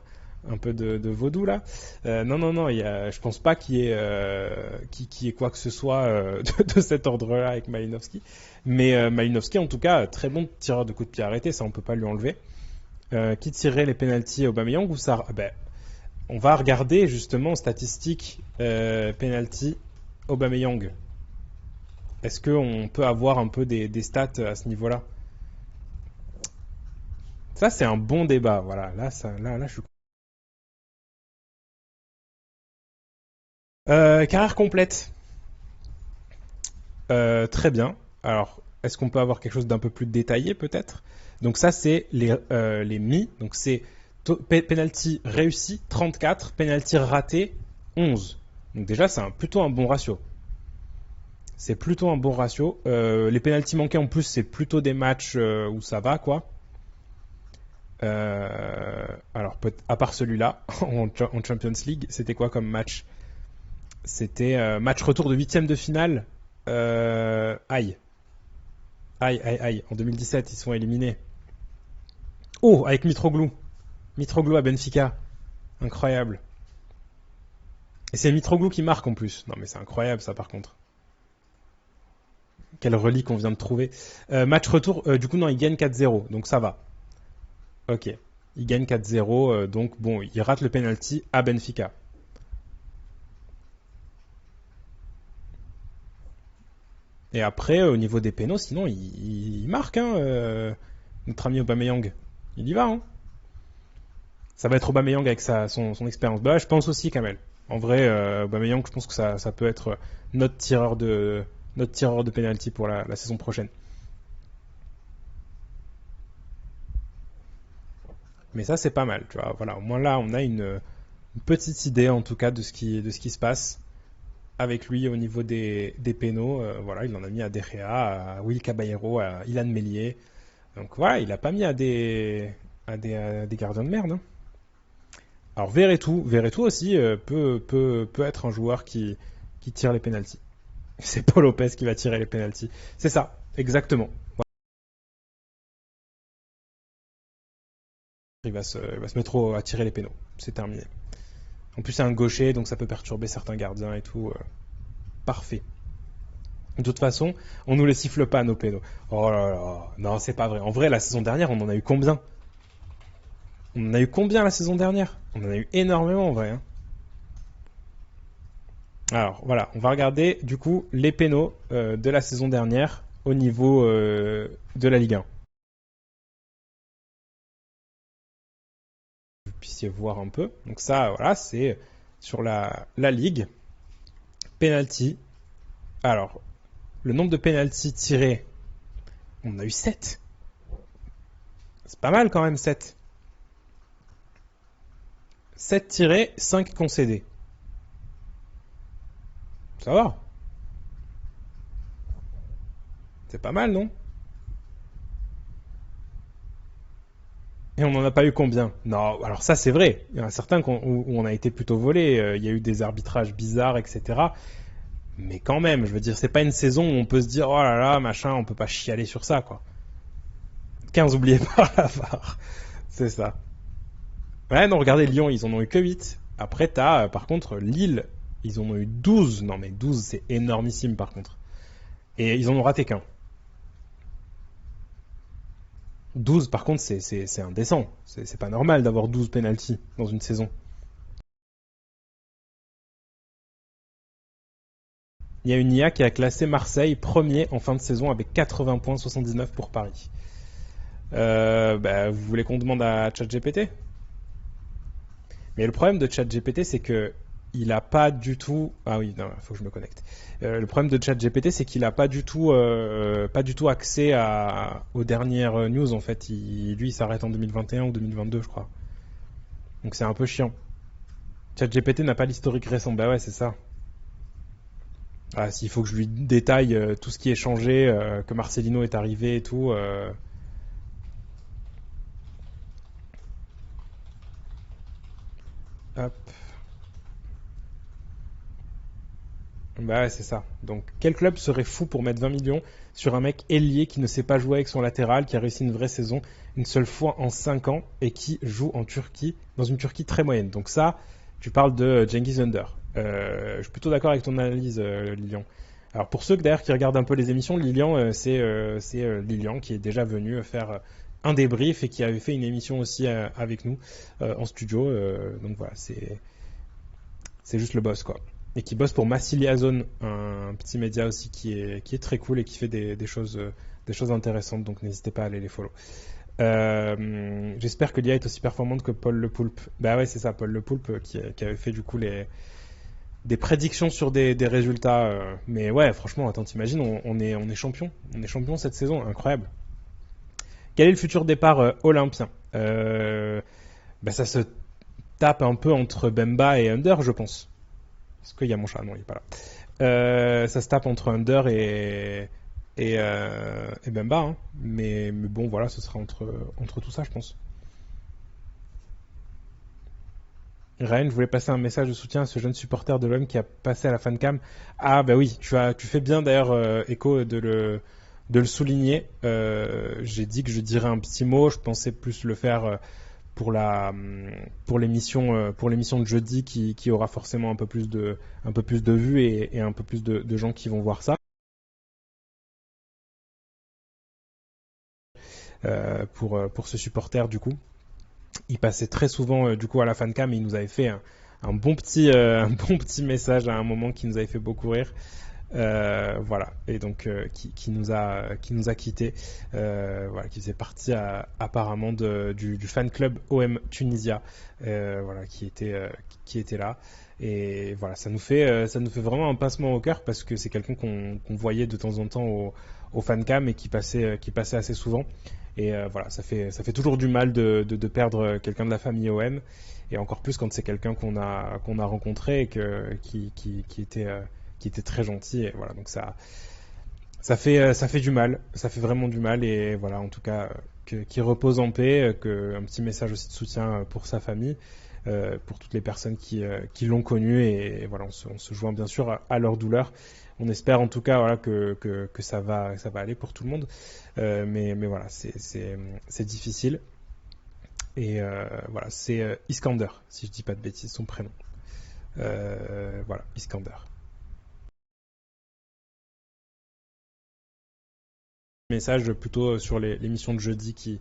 [SPEAKER 1] vaudou là? Non, je pense pas qu'il y ait quoi que ce soit de cet ordre-là avec Malinowski. Mais Malinowski, en tout cas, très bon tireur de coups de pied arrêtés, ça on peut pas lui enlever. Qui tirerait les pénaltys, Aubameyang ou Sarr? Ben, on va regarder justement statistiques penalty Aubameyang. Est-ce qu'on peut avoir un peu des stats à ce niveau-là? Ça, c'est un bon débat. Voilà, là, je suis. Carrière complète. Très bien. Alors, est-ce qu'on peut avoir quelque chose d'un peu plus détaillé peut-être? Donc ça, c'est les mi. Donc c'est penalty réussi 34, penalty raté 11. Donc déjà, c'est plutôt un bon ratio. C'est plutôt un bon ratio. Les penalties manqués en plus, c'est plutôt des matchs où ça va quoi. Alors, à part celui-là, en Champions League, c'était quoi comme match? C'était match retour de huitième de finale. Aïe. Aïe. En 2017, ils sont éliminés. Oh, avec Mitroglou. Mitroglou à Benfica. Incroyable. Et c'est Mitroglou qui marque en plus. Non mais c'est incroyable ça par contre. Quelle relique on vient de trouver. Match retour, du coup non, il gagne 4-0, donc ça va. Ok. Il gagne 4-0, donc bon, il rate le penalty à Benfica. Et après, au niveau des pénaux, sinon, il marque, hein, notre ami Aubameyang. Il y va, hein. Ça va être Aubameyang avec son expérience. Bah, je pense aussi, Kamel. En vrai, Aubameyang, je pense que ça peut être notre tireur de penalty pour la saison prochaine. Mais ça, c'est pas mal, tu vois. Voilà, au moins là, on a une petite idée, en tout cas, de ce qui se passe avec lui au niveau des pénaux. Voilà, il en a mis à De Gea, à Will Caballero, à Ilan Meslier. Donc voilà, il a pas mis à des gardiens de merde, hein. Alors Verretou aussi peut être un joueur qui tire les pénaltys. C'est Paul Lopez qui va tirer les pénaltys. C'est ça, exactement. Il va se mettre à tirer les pénaux. C'est terminé. En plus, c'est un gaucher, donc ça peut perturber certains gardiens et tout. Parfait. De toute façon, on nous les siffle pas, nos pénaux. Oh là là. Non, c'est pas vrai. En vrai, la saison dernière, on en a eu combien? On en a eu combien la saison dernière? On en a eu énormément, en vrai, hein. Alors, voilà. On va regarder, du coup, les pénaux de la saison dernière au niveau de la Ligue 1. Que vous puissiez voir un peu. Donc ça, voilà, c'est sur la Ligue. Penalty. Alors, le nombre de penalties tirés, on a eu 7. C'est pas mal quand même, 7. 7 tirés, 5 concédés. Ça va. C'est pas mal, non? Et on n'en a pas eu combien? Non, alors ça c'est vrai. Il y en a certains où on a été plutôt volé. Il y a eu des arbitrages bizarres, etc. Mais quand même, je veux dire, c'est pas une saison où on peut se dire oh là là, machin, on peut pas chialer sur ça, quoi. 15 oubliés par la VAR. C'est ça. Ouais, non, regardez, Lyon, ils en ont eu que 8. Après, t'as, par contre, Lille, ils en ont eu 12. Non, mais 12, c'est énormissime, par contre. Et ils en ont raté qu'un. 12, par contre, c'est indécent. C'est pas normal d'avoir 12 pénaltys dans une saison. Il y a une IA qui a classé Marseille premier en fin de saison avec 80 points, 79 pour Paris. Bah, vous voulez qu'on demande à ChatGPT? Mais le problème de ChatGPT, c'est que il a pas du tout. Ah oui, non, il faut que je me connecte. Le problème de ChatGPT, c'est qu'il a pas du tout accès aux dernières news en fait. Lui, il s'arrête en 2021 ou 2022, je crois. Donc c'est un peu chiant. ChatGPT n'a pas l'historique récent. Bah ouais, c'est ça. Ah, s'il faut que je lui détaille tout ce qui est changé, que Marcelino est arrivé et tout. Hop. Bah ouais, c'est ça. Donc, quel club serait fou pour mettre 20 millions sur un mec ailier qui ne sait pas jouer avec son latéral, qui a réussi une vraie saison une seule fois en 5 ans et qui joue en Turquie, dans une Turquie très moyenne. Donc ça, tu parles de Cengiz Under. Je suis plutôt d'accord avec ton analyse, Lilian. Alors pour ceux d'ailleurs qui regardent un peu les émissions, Lilian, c'est Lilian qui est déjà venu faire un débrief et qui avait fait une émission aussi avec nous en studio. Donc voilà, c'est juste le boss, quoi. Et qui bosse pour Massilia Zone, un petit média aussi qui est très cool et qui fait des choses intéressantes. Donc n'hésitez pas à aller les follow. J'espère que l'IA est aussi performante que Paul Le Poulpe. Bah ouais, c'est ça, Paul Le Poulpe qui avait fait du coup des prédictions sur des résultats. Mais ouais, franchement, attends, t'imagines, on est champion. On est champion cette saison, incroyable. Quel est le futur départ olympien? Bah ça se tape un peu entre Bemba et Under, je pense. Est-ce qu'il y a mon chat? Non, il n'est pas là. Ça se tape entre Under et Bemba, hein. Mais bon, voilà, ce sera entre tout ça, je pense. Ryan, je voulais passer un message de soutien à ce jeune supporter de l'homme qui a passé à la fancam. Ah bah oui, tu fais bien d'ailleurs, Echo, de le souligner. J'ai dit que je dirais un petit mot. Je pensais plus le faire pour pour l'émission de jeudi qui aura forcément un peu plus de vues et un peu plus de gens qui vont voir ça. Pour ce supporter du coup. Il passait très souvent du coup à la fancam et il nous avait fait un bon petit message à un moment qui nous avait fait beaucoup rire. Voilà, et donc qui nous a quitté, voilà, qui faisait partie apparemment du fan club OM Tunisia, voilà, qui était là. Et voilà, ça nous fait vraiment un pincement au cœur parce que c'est quelqu'un qu'on voyait de temps en temps au fancam et qui passait assez souvent. Et voilà, ça fait toujours du mal de perdre quelqu'un de la famille OM, et encore plus quand c'est quelqu'un qu'on a rencontré et qui était très gentil. Et voilà, donc ça fait du mal, ça fait vraiment du mal. Et voilà, en tout cas, qu'il repose en paix, un petit message aussi de soutien pour sa famille, pour toutes les personnes qui l'ont connu. Et voilà, on se joint bien sûr à leur douleur. On espère en tout cas, voilà, que ça va aller pour tout le monde. Mais voilà, c'est difficile. Et voilà, c'est Iskander, si je dis pas de bêtises, son prénom. Voilà, Iskander. Message plutôt sur l'émission de jeudi qui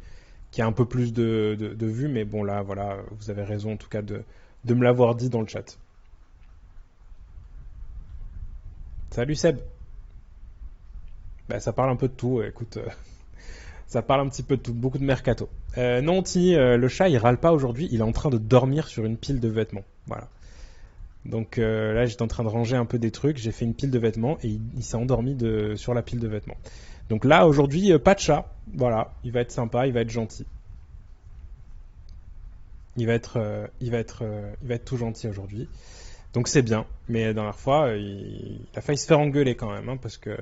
[SPEAKER 1] a un peu plus de vues, mais bon là, voilà, vous avez raison en tout cas de me l'avoir dit dans le chat. Salut Seb. Bah, ça parle un peu de tout, écoute, ça parle un petit peu de tout, beaucoup de mercato. Non, Tini, le chat, il râle pas aujourd'hui, il est en train de dormir sur une pile de vêtements. Voilà. Donc là, j'étais en train de ranger un peu des trucs, j'ai fait une pile de vêtements et il s'est endormi sur la pile de vêtements. Donc là, aujourd'hui, pas de chat. Voilà, il va être sympa, il va être gentil. Il va être tout gentil aujourd'hui. Donc c'est bien. Mais la dernière fois, il a failli se faire engueuler quand même, hein, parce que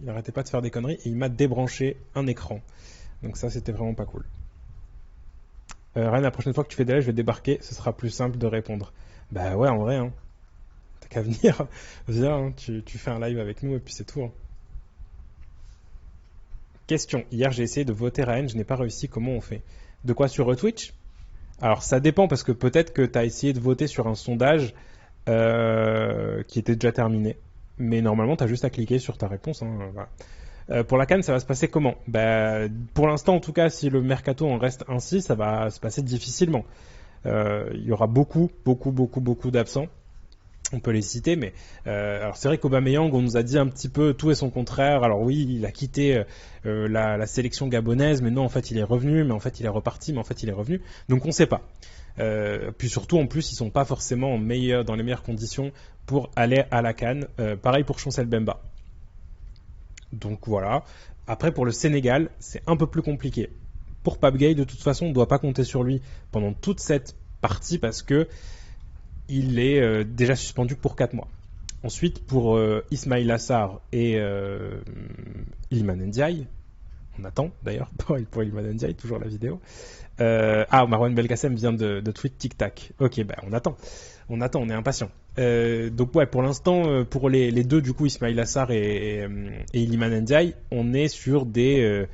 [SPEAKER 1] il arrêtait pas de faire des conneries et il m'a débranché un écran. Donc ça, c'était vraiment pas cool. Ryan, la prochaine fois que tu fais des lives, je vais débarquer, ce sera plus simple de répondre. Bah ouais, en vrai, hein. T'as qu'à venir. Viens, hein, tu fais un live avec nous et puis c'est tout, hein. Question. Hier, j'ai essayé de voter Ryan, je n'ai pas réussi. Comment on fait? De quoi sur Twitch? Alors ça dépend parce que peut-être que tu as essayé de voter sur un sondage qui était déjà terminé. Mais normalement, tu as juste à cliquer sur ta réponse, hein, voilà. Pour la CAN, ça va se passer comment? Bah, pour l'instant, en tout cas, si le mercato en reste ainsi, ça va se passer difficilement. Il y aura beaucoup, beaucoup, beaucoup, beaucoup d'absents. On peut les citer, mais alors c'est vrai qu'Aubameyang, on nous a dit un petit peu tout et son contraire. Alors oui, il a quitté la sélection gabonaise, mais non, en fait, il est revenu, mais en fait, il est reparti, mais en fait, il est revenu. Donc on ne sait pas. Puis surtout, en plus, ils sont pas forcément dans les meilleures conditions pour aller à la CAN. Pareil pour Chancel Bemba. Donc voilà. Après, pour le Sénégal, c'est un peu plus compliqué. Pour Pape Gueye, de toute façon, on ne doit pas compter sur lui pendant toute cette partie parce que il est déjà suspendu pour 4 mois. Ensuite, pour Ismail Assar et Iliman Ndiaye, on attend d'ailleurs pour Iliman Ndiaye, toujours la vidéo. Marwan Belkacem vient de tweet tic-tac. Ok, bah on attend, on est impatient. Donc ouais, pour l'instant, pour les deux, du coup, Ismail Assar et Iliman Ndiaye, on est sur des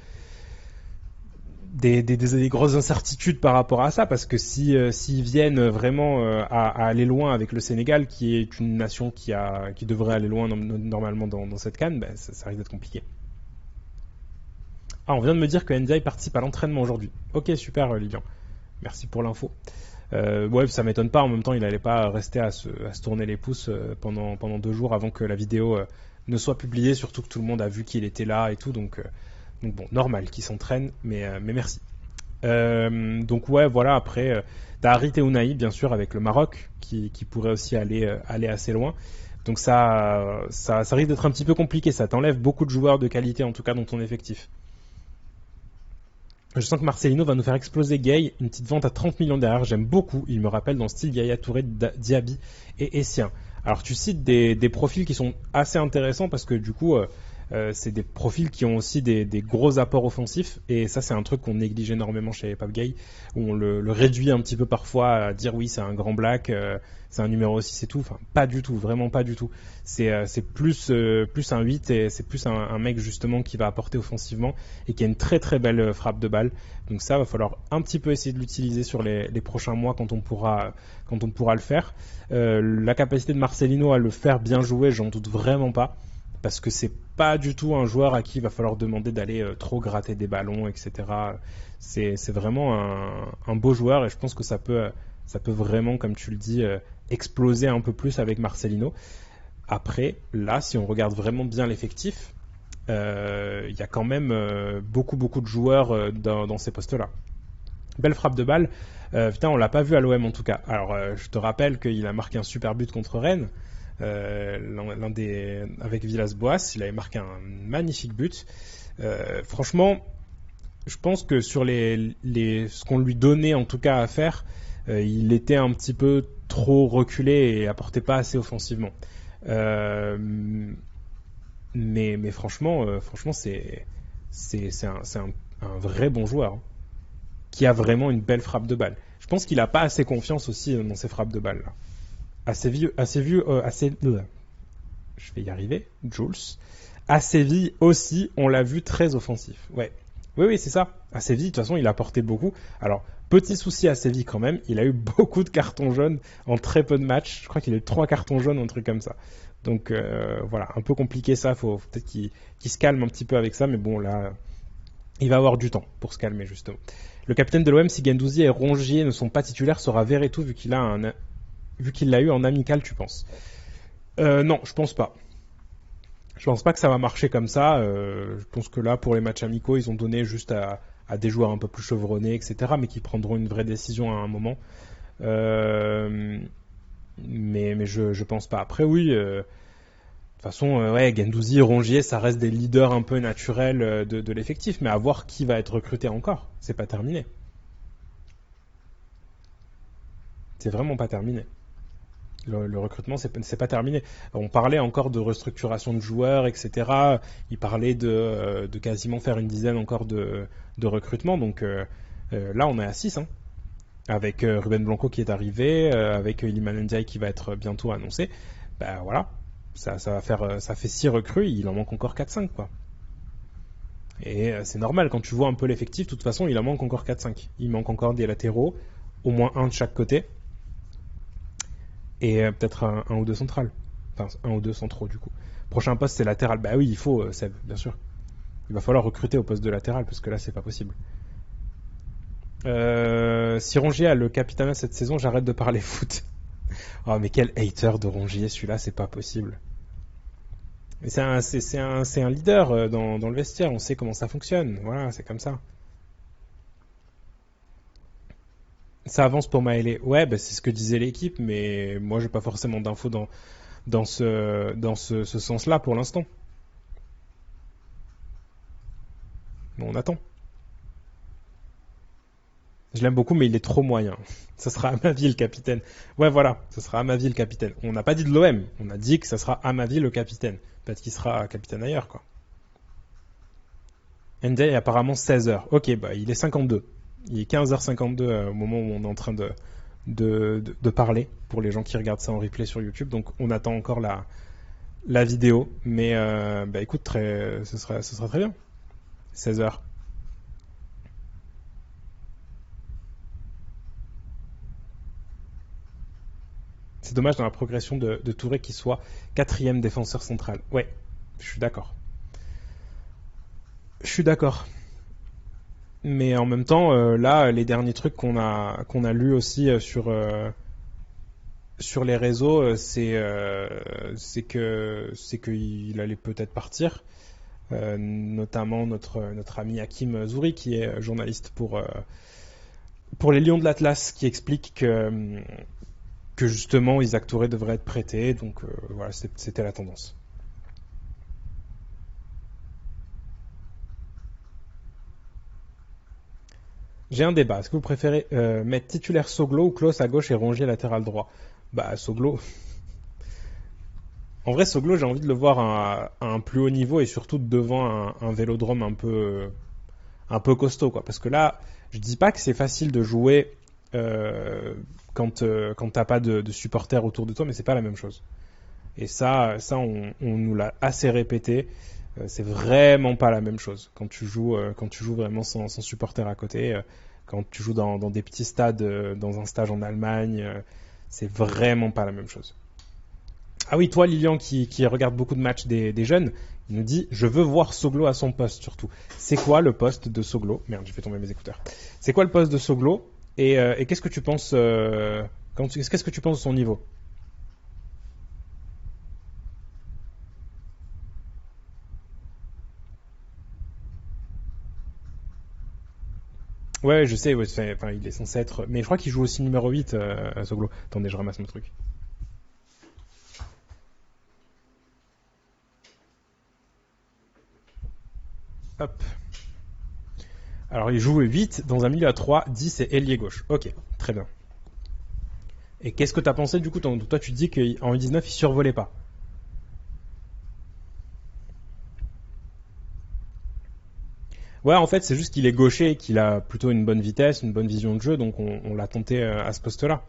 [SPEAKER 1] grosses incertitudes par rapport à ça, parce que s'ils viennent vraiment à aller loin avec le Sénégal, qui est une nation qui devrait aller loin normalement dans cette CAN, ben, ça risque d'être compliqué. Ah, on vient de me dire que Ndiaye participe à l'entraînement aujourd'hui. Ok, super, Lilian. Merci pour l'info. Ouais, ça m'étonne pas. En même temps, il n'allait pas rester à se tourner les pouces pendant 2 jours avant que la vidéo ne soit publiée, surtout que tout le monde a vu qu'il était là et tout, donc bon, normal qu'il s'entraîne, mais merci. Donc ouais, voilà, après, t'as Harit et Unai, bien sûr, avec le Maroc, qui pourrait aussi aller assez loin. Donc ça risque d'être un petit peu compliqué, ça t'enlève beaucoup de joueurs de qualité, en tout cas, dans ton effectif. Je sens que Marcelino va nous faire exploser Gay, une petite vente à 30 millions derrière, j'aime beaucoup, il me rappelle dans le style Yaya Touré, Diaby et Essien. Alors tu cites des profils qui sont assez intéressants parce que du coup, c'est des profils qui ont aussi des gros apports offensifs, et ça c'est un truc qu'on néglige énormément chez Pape Gueye, où on le réduit un petit peu parfois à dire oui c'est un grand black, c'est un numéro 6 et tout. Enfin pas du tout, vraiment pas du tout. C'est plus un 8, et c'est plus un mec justement qui va apporter offensivement et qui a une très très belle frappe de balle. Donc ça va falloir un petit peu essayer de l'utiliser sur les prochains mois quand on pourra le faire. La capacité de Marcelino à le faire bien jouer, j'en doute vraiment pas, parce que c'est pas du tout un joueur à qui il va falloir demander d'aller trop gratter des ballons, etc. C'est vraiment un beau joueur, et je pense que ça peut vraiment, comme tu le dis, exploser un peu plus avec Marcelino. Après, là, si on regarde vraiment bien l'effectif, il y a quand même beaucoup de joueurs dans ces postes-là. Belle frappe de balle. Putain, on l'a pas vu à l'OM en tout cas. Alors, je te rappelle qu'il a marqué un super but contre Rennes. Avec Villas-Boas, il avait marqué un magnifique but. Franchement, Je pense que sur ce qu'on lui donnait en tout cas à faire, il était un petit peu trop reculé et apportait pas assez offensivement. Euh, mais franchement, c'est un vrai bon joueur, hein, qui a vraiment une belle frappe de balle. Je pense qu'il a pas assez confiance aussi dans ses frappes de balle là. Je vais y arriver, Jules. À Séville aussi, on l'a vu très offensif. Ouais. Oui, oui, c'est ça. À Séville, de toute façon, il a apporté beaucoup. Alors, petit souci à Séville quand même, il a eu beaucoup de cartons jaunes en très peu de matchs. Je crois qu'il a eu 3 cartons jaunes, un truc comme ça. Donc voilà, un peu compliqué ça. Faut peut-être qu'il se calme un petit peu avec ça, mais bon, là, il va avoir du temps pour se calmer, justement. Le capitaine de l'OM, si Guendouzi et Rongier ne sont pas titulaires, sera Verretou vu qu'il l'a eu en amical, tu penses? Non, je pense pas. Je pense pas que ça va marcher comme ça. Je pense que là, pour les matchs amicaux, ils ont donné juste à des joueurs un peu plus chevronnés, etc., mais qui prendront une vraie décision à un moment. Euh, mais je pense pas. Après, oui, de toute façon, ouais, Guendouzi et Rongier, ça reste des leaders un peu naturels de l'effectif, mais à voir qui va être recruté encore. C'est pas terminé. C'est vraiment pas terminé. Le recrutement, c'est pas terminé. On parlait encore de restructuration de joueurs, etc. Il parlait de quasiment faire une dizaine encore de recrutements. Donc là, on est à 6, hein, avec Ruben Blanco qui est arrivé, avec Iliman Ndiaye qui va être bientôt annoncé. Ben voilà, ça va faire, ça fait 6 recrues, il en manque encore 4-5, quoi. Et c'est normal, quand tu vois un peu l'effectif, de toute façon, il en manque encore 4-5. Il manque encore des latéraux, au moins un de chaque côté, et peut-être un ou deux centrales. Enfin, un ou deux centraux, du coup. Prochain poste, c'est latéral. Bah oui, il faut, Seb, bien sûr. Il va falloir recruter au poste de latéral, parce que là, c'est pas possible. Si Rongier a le capitanat cette saison, j'arrête de parler foot. Oh, mais quel hater de Rongier, celui-là, c'est pas possible. Mais c'est un leader dans le vestiaire, on sait comment ça fonctionne. Voilà, c'est comme ça. Ça avance pour Maëlé. Ouais, bah, c'est ce que disait l'équipe, mais moi, j'ai pas forcément d'infos dans ce sens-là pour l'instant. Bon, on attend. Je l'aime beaucoup, mais il est trop moyen. Ça sera à ma vie le capitaine. Ouais, voilà, ça sera à ma vie le capitaine. On n'a pas dit de l'OM, on a dit que ça sera à ma vie le capitaine. Peut-être qu'il sera capitaine ailleurs, quoi. NJ est apparemment 16h. Ok, bah il est 52. Il est 15h52 au moment où on est en train de parler, pour les gens qui regardent ça en replay sur YouTube. Donc on attend encore la vidéo. Mais bah écoute, ce sera très bien. 16h. C'est dommage dans la progression de Touré qu'il soit quatrième défenseur central. Ouais, je suis d'accord. Je suis d'accord. Mais en même temps, là, les derniers trucs qu'on a lus aussi sur les réseaux, c'est qu'il allait peut-être partir. Notamment notre ami Hakim Zouri, qui est journaliste pour les Lions de l'Atlas, qui explique que justement Isaac Touré devrait être prêté. Donc voilà, c'était la tendance. J'ai un débat. Est-ce que vous préférez mettre titulaire Soglo ou Klaus à gauche et Rongier latéral droit? Bah Soglo. En vrai, Soglo, j'ai envie de le voir à un plus haut niveau et surtout devant un vélodrome un peu costaud, quoi. Parce que là, je dis pas que c'est facile de jouer quand t'as pas de supporters autour de toi, mais c'est pas la même chose. Et ça on nous l'a assez répété. C'est vraiment pas la même chose quand tu joues vraiment sans supporters à côté. Quand tu joues dans des petits stades, dans un stage en Allemagne, c'est vraiment pas la même chose. Ah oui, toi, Lilian, qui regarde beaucoup de matchs des jeunes, il nous dit: Je veux voir Soglo à son poste, surtout. C'est quoi le poste de Soglo? Merde, j'ai fait tomber mes écouteurs. C'est quoi le poste de Soglo? Et qu'est-ce que tu penses qu'est-ce que tu penses de son niveau? Ouais, je sais, ouais, enfin, il est censé être. Mais je crois qu'il joue aussi numéro 8, Soglo. Attendez, je ramasse mon truc. Hop. Alors il joue 8 dans un milieu à 3, 10 et ailier gauche. Ok, très bien. Et qu'est-ce que tu as pensé du coup? Toi tu te dis qu'en U19 il survolait pas. Ouais, en fait c'est juste qu'il est gaucher et qu'il a plutôt une bonne vitesse, une bonne vision de jeu, donc on l'a tenté à ce poste-là.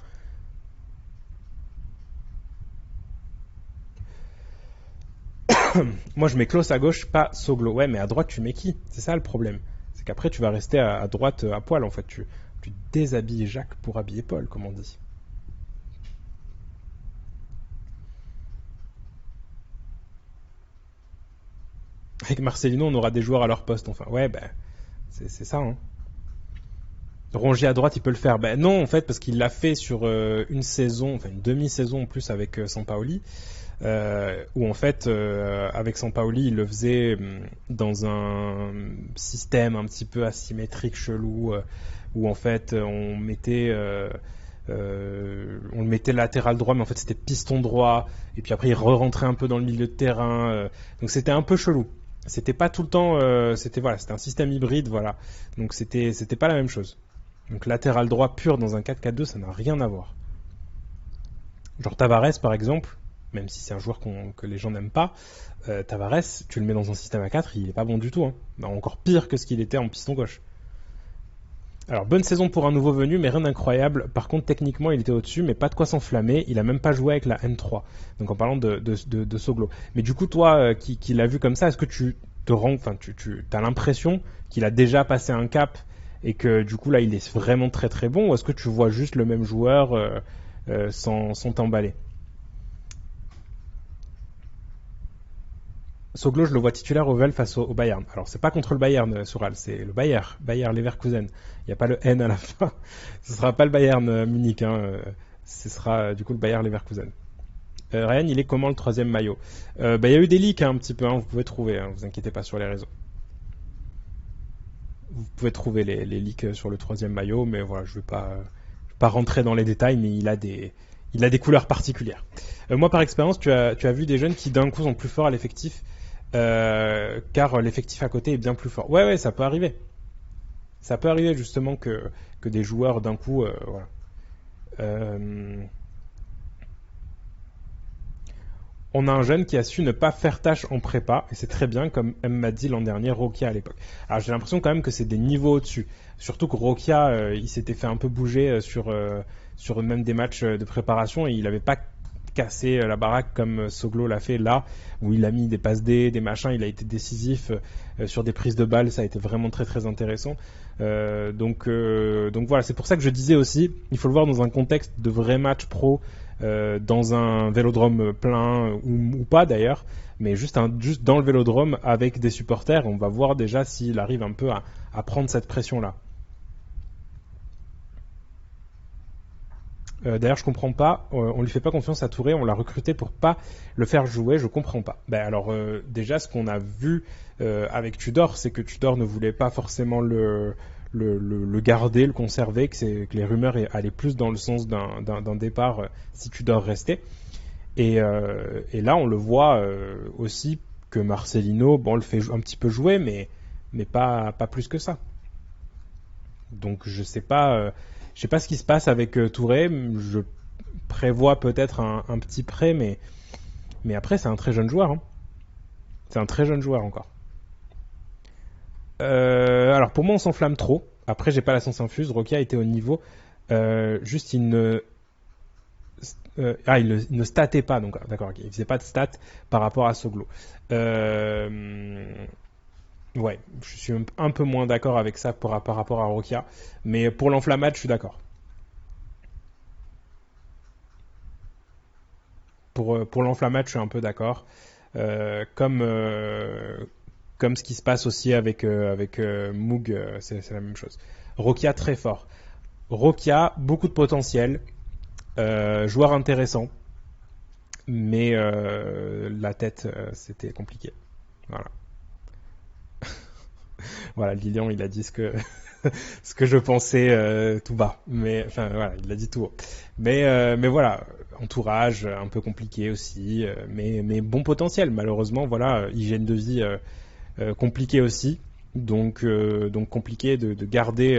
[SPEAKER 1] Moi je mets Klaus à gauche, pas Soglo. Ouais, mais à droite tu mets qui? C'est ça le problème. C'est qu'après tu vas rester à droite à poil en fait. Tu déshabilles Jacques pour habiller Paul, comme on dit. Avec Marcelino on aura des joueurs à leur poste enfin. Ouais, ben c'est ça, hein. Rongier à droite, il peut le faire. Ben non, en fait, parce qu'il l'a fait sur une saison, enfin une demi-saison en plus avec Sampaoli, où en fait, avec Sampaoli, il le faisait dans un système un petit peu asymétrique, chelou, où en fait, on le mettait latéral droit, mais en fait, c'était piston droit, et puis après, il re-rentrait un peu dans le milieu de terrain, donc c'était un peu chelou. C'était pas tout le temps, c'était un système hybride, voilà. Donc c'était pas la même chose. Donc latéral droit pur dans un 4-4-2, ça n'a rien à voir. Genre Tavares par exemple, même si c'est un joueur que les gens n'aiment pas, Tavares, tu le mets dans un système à 4, il est pas bon du tout, hein. Bah, encore pire que ce qu'il était en piston gauche. Alors bonne saison pour un nouveau venu, mais rien d'incroyable. Par contre techniquement il était au-dessus, mais pas de quoi s'enflammer. Il a même pas joué avec la M3. Donc en parlant de Soglo. Mais du coup toi qui l'as vu comme ça, est-ce que tu te rends, enfin tu as l'impression qu'il a déjà passé un cap et que du coup là il est vraiment très très bon, ou est-ce que tu vois juste le même joueur sans t'emballer? Soglo, je le vois titulaire au Vel face au Bayern. Alors, c'est pas contre le Bayern, Soral, c'est le Bayer Leverkusen. Il n'y a pas le N à la fin. Ce sera pas le Bayern Munich, hein. Ce sera du coup le Bayer Leverkusen. Ryan, il est comment le troisième maillot? Il y a eu des leaks hein, un petit peu, hein, vous pouvez trouver, hein, vous inquiétez pas sur les réseaux. Vous pouvez trouver les leaks sur le troisième maillot, mais voilà, je vais pas rentrer dans les détails, mais il a des couleurs particulières. Moi, par expérience, tu as vu des jeunes qui d'un coup sont plus forts à l'effectif, car l'effectif à côté est bien plus fort. Ouais, ouais, ça peut arriver. Ça peut arriver justement que des joueurs d'un coup, voilà. Euh, on a un jeune qui a su ne pas faire tâche en prépa, et c'est très bien, comme M m'a dit l'an dernier, Rokia à l'époque. Alors j'ai l'impression quand même que c'est des niveaux au-dessus. Surtout que Rokia, il s'était fait un peu bouger sur même des matchs de préparation, et il n'avait pas cassé la baraque comme Soglo l'a fait là, où il a mis des passes D, des machins, il a été décisif sur des prises de balles, ça a été vraiment très très intéressant. Donc voilà, c'est pour ça que je disais aussi, il faut le voir dans un contexte de vrai match pro, dans un vélodrome plein ou pas d'ailleurs, mais juste dans le vélodrome avec des supporters, on va voir déjà s'il arrive un peu à prendre cette pression-là. D'ailleurs, je comprends pas. On lui fait pas confiance à Touré. On l'a recruté pour pas le faire jouer. Je comprends pas. Ben alors déjà, ce qu'on a vu avec Tudor, c'est que Tudor ne voulait pas forcément le garder, le conserver, que les rumeurs allaient plus dans le sens d'un départ si Tudor restait. Et là, on le voit aussi que Marcelino, bon, le fait un petit peu jouer, mais pas plus que ça. Donc je sais pas ce qui se passe avec Touré. Je prévois peut-être un petit prêt, mais après c'est un très jeune joueur, hein. C'est un très jeune joueur encore. Alors pour moi on s'enflamme trop. Après j'ai pas la sens infuse. Rocky a été au niveau. Juste il ne statait pas, donc d'accord, ok, il faisait pas de stats par rapport à Soglo. Euh, ouais, je suis un peu moins d'accord avec ça par rapport à Rokia, mais pour l'enflammade, je suis d'accord. Pour l'enflammade, je suis un peu d'accord. Comme ce qui se passe aussi avec Moog, c'est la même chose. Rokia très fort. Rokia, beaucoup de potentiel, joueur intéressant, mais la tête, c'était compliqué. Voilà. Voilà, Lilian, il a dit ce que je pensais tout bas, mais enfin voilà, il l'a dit tout haut. Mais voilà, entourage un peu compliqué aussi, mais bon potentiel. Malheureusement, voilà, hygiène de vie compliquée aussi. Donc compliqué de garder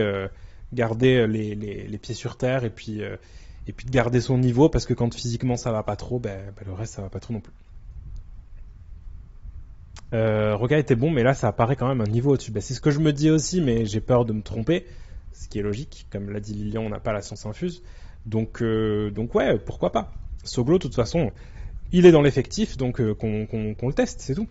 [SPEAKER 1] les pieds sur terre et puis de garder son niveau parce que quand physiquement ça va pas trop, le reste ça va pas trop non plus. Roca était bon, mais là ça apparaît quand même un niveau au-dessus. C'est ce que je me dis aussi, mais j'ai peur de me tromper, ce qui est logique. Comme l'a dit Lilian, on n'a pas la science infuse. Donc ouais, pourquoi pas. Soglo, de toute façon, il est dans l'effectif, donc qu'on le teste, c'est tout.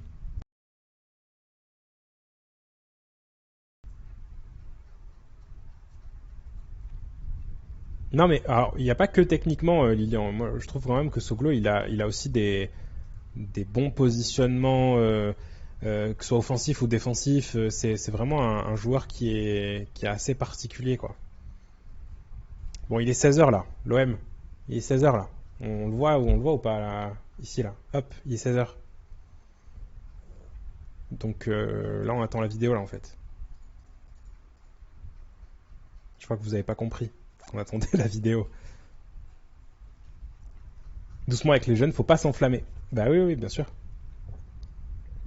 [SPEAKER 1] Non mais alors, il n'y a pas que techniquement, Lilian. Moi, je trouve quand même que Soglo, il a aussi des bons positionnements, que ce soit offensif ou défensif. C'est vraiment un joueur qui est assez particulier, quoi. Bon, il est 16h là, l'OM. Il est 16h là. On le voit ou pas là, ici là. Hop, il est 16h. Donc là, on attend la vidéo là en fait. Je crois que vous avez pas compris. On attendait la vidéo. Doucement avec les jeunes, faut pas s'enflammer. Bah oui, oui, bien sûr.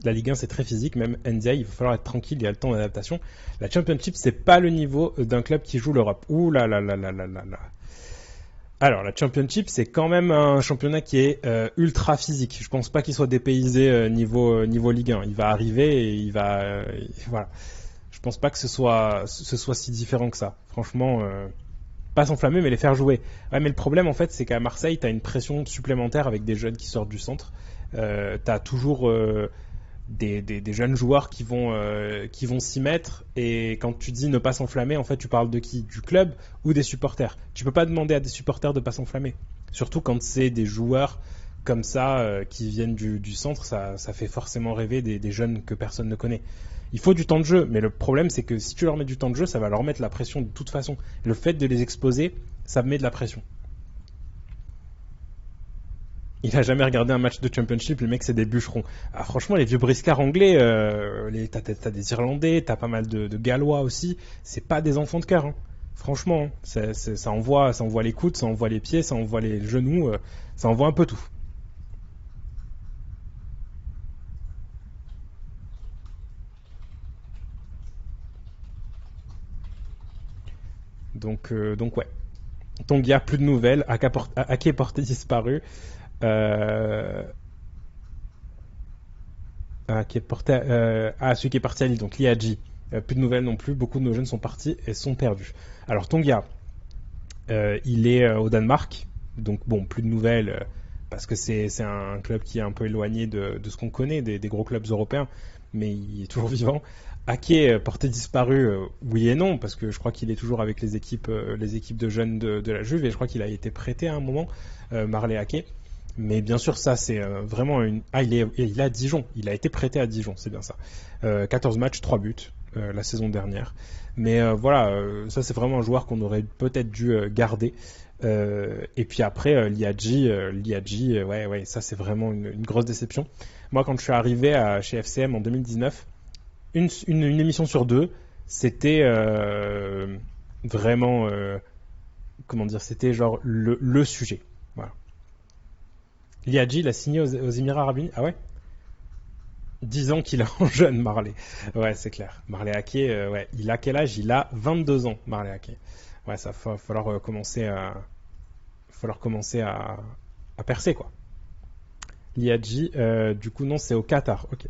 [SPEAKER 1] La Ligue 1 c'est très physique, même NDI, il va falloir être tranquille, il y a le temps d'adaptation. La Championship c'est pas le niveau d'un club qui joue l'Europe. Ouh là là là là là là là. Alors la Championship c'est quand même un championnat qui est ultra physique. Je pense pas qu'il soit dépaysé niveau Ligue 1. Il va arriver et il va voilà. Je pense pas que ce soit si différent que ça. Franchement, pas s'enflammer mais les faire jouer. Ouais, mais le problème en fait c'est qu'à Marseille t'as une pression supplémentaire avec des jeunes qui sortent du centre. T'as toujours des jeunes joueurs qui vont s'y mettre et quand tu dis ne pas s'enflammer, en fait tu parles de qui? Du club ou des supporters? Tu peux pas demander à des supporters de pas s'enflammer. Surtout quand c'est des joueurs comme ça qui viennent du centre, ça fait forcément rêver des jeunes que personne ne connaît. Il faut du temps de jeu, mais le problème c'est que si tu leur mets du temps de jeu, ça va leur mettre la pression de toute façon. Le fait de les exposer, ça met de la pression. Il a jamais regardé un match de Championship, le mec c'est des bûcherons. Ah, franchement, les vieux briscards anglais, t'as des Irlandais, t'as pas mal de Gallois aussi, c'est pas des enfants de cœur. Hein. Franchement, hein. Ça envoie les coudes, ça envoie les pieds, ça envoie les genoux, ça envoie un peu tout. Donc ouais. Tongia, plus de nouvelles, Ake est porté disparu. Euh, celui qui est parti à Lille, donc Liadji. Plus de nouvelles non plus, beaucoup de nos jeunes sont partis et sont perdus. Alors Tonga, il est au Danemark, donc bon, plus de nouvelles parce que c'est un club qui est un peu éloigné de ce qu'on connaît, des gros clubs européens, mais il est toujours vivant. Ake, porté disparu, oui et non, parce que je crois qu'il est toujours avec les équipes de jeunes de la Juve, et je crois qu'il a été prêté à un moment, Marley Ake. Mais bien sûr, ça, c'est vraiment une. Ah, il est à Dijon. Il a été prêté à Dijon, c'est bien ça. 14 matchs, 3 buts la saison dernière. Mais voilà, ça, c'est vraiment un joueur qu'on aurait peut-être dû garder. Et puis après, Liadji, ouais, ça, c'est vraiment une grosse déception. Moi, quand je suis arrivé chez FCM en 2019, une émission sur deux, c'était vraiment. Comment dire? C'était genre le sujet. Voilà. Liadji, il a signé aux Émirats Arabes Unis. Ah ouais? 10 ans qu'il a en jeune, Marley. Ouais, c'est clair. Marley Ake, ouais. Il a quel âge? Il a 22 ans, Marley Ake. Ouais, ça va falloir commencer à percer, quoi. Liadji, du coup, non, c'est au Qatar. Ok.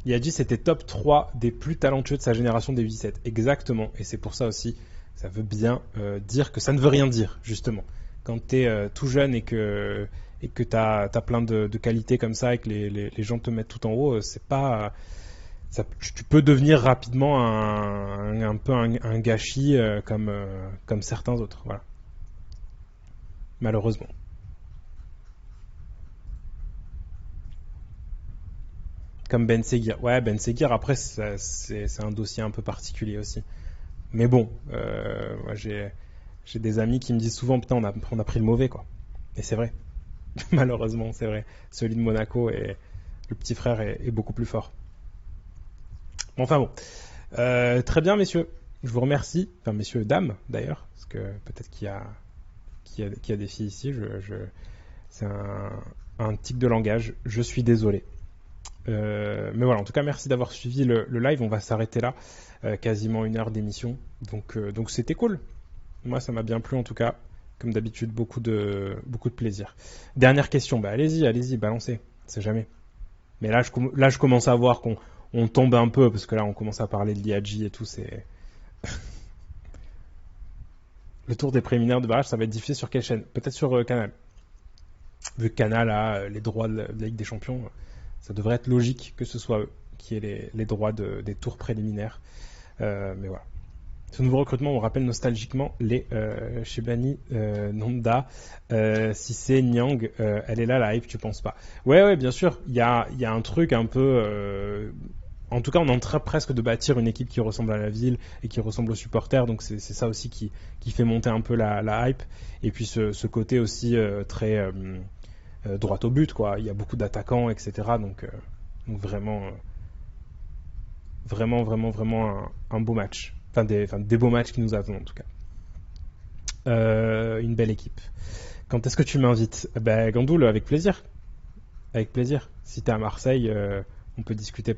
[SPEAKER 1] Liadji, c'était top 3 des plus talentueux de sa génération des 17. Exactement. Et c'est pour ça aussi, ça veut bien dire que ça ne veut rien dire, justement. Quand tu es tout jeune et que tu as plein de qualités comme ça et que les gens te mettent tout en haut, c'est pas. Tu peux devenir rapidement un peu un gâchis comme certains autres. Voilà. Malheureusement. Comme Ben Seguir. Ouais, Ben Seguir, après, c'est un dossier un peu particulier aussi. Mais bon, moi, j'ai des amis qui me disent souvent, putain, on a pris le mauvais, quoi. Et c'est vrai. Malheureusement, c'est vrai. Celui de Monaco et le petit frère est beaucoup plus fort. Enfin bon. Très bien, messieurs. Je vous remercie. Enfin, messieurs, dames, d'ailleurs. Parce que peut-être qu'il y a des filles ici. C'est un un tic de langage, je suis désolé. Mais voilà, en tout cas, merci d'avoir suivi le live. On va s'arrêter là, quasiment 1 heure d'émission. Donc c'était cool. Moi, ça m'a bien plu en tout cas. Comme d'habitude, beaucoup de plaisir. Dernière question, bah allez-y, balancez. C'est jamais. Mais là, je commence à voir qu'on tombe un peu parce que là, on commence à parler de l'IAG et tout. C'est le tour des préliminaires de barrage, ça va être diffusé sur quelle chaîne? Peut-être sur Canal. Vu que Canal a les droits de la Ligue des Champions, ça devrait être logique que ce soit eux qui aient les droits des tours préliminaires. Mais voilà. Ce nouveau recrutement, on rappelle nostalgiquement les Shebani, Nanda, Cissé, Nyang, elle est là, la hype, tu penses pas? Ouais, bien sûr. Il y a un truc un peu. En tout cas, on est en train presque de bâtir une équipe qui ressemble à la ville et qui ressemble aux supporters. Donc c'est ça aussi qui fait monter un peu la hype. Et puis ce côté aussi très droit au but, quoi. Il y a beaucoup d'attaquants, etc. Donc vraiment un beau match. Enfin des beaux matchs qui nous attendent en tout cas. Une belle équipe. Quand est-ce que tu m'invites? Gandoul, avec plaisir. Avec plaisir. Si t'es à Marseille, on peut discuter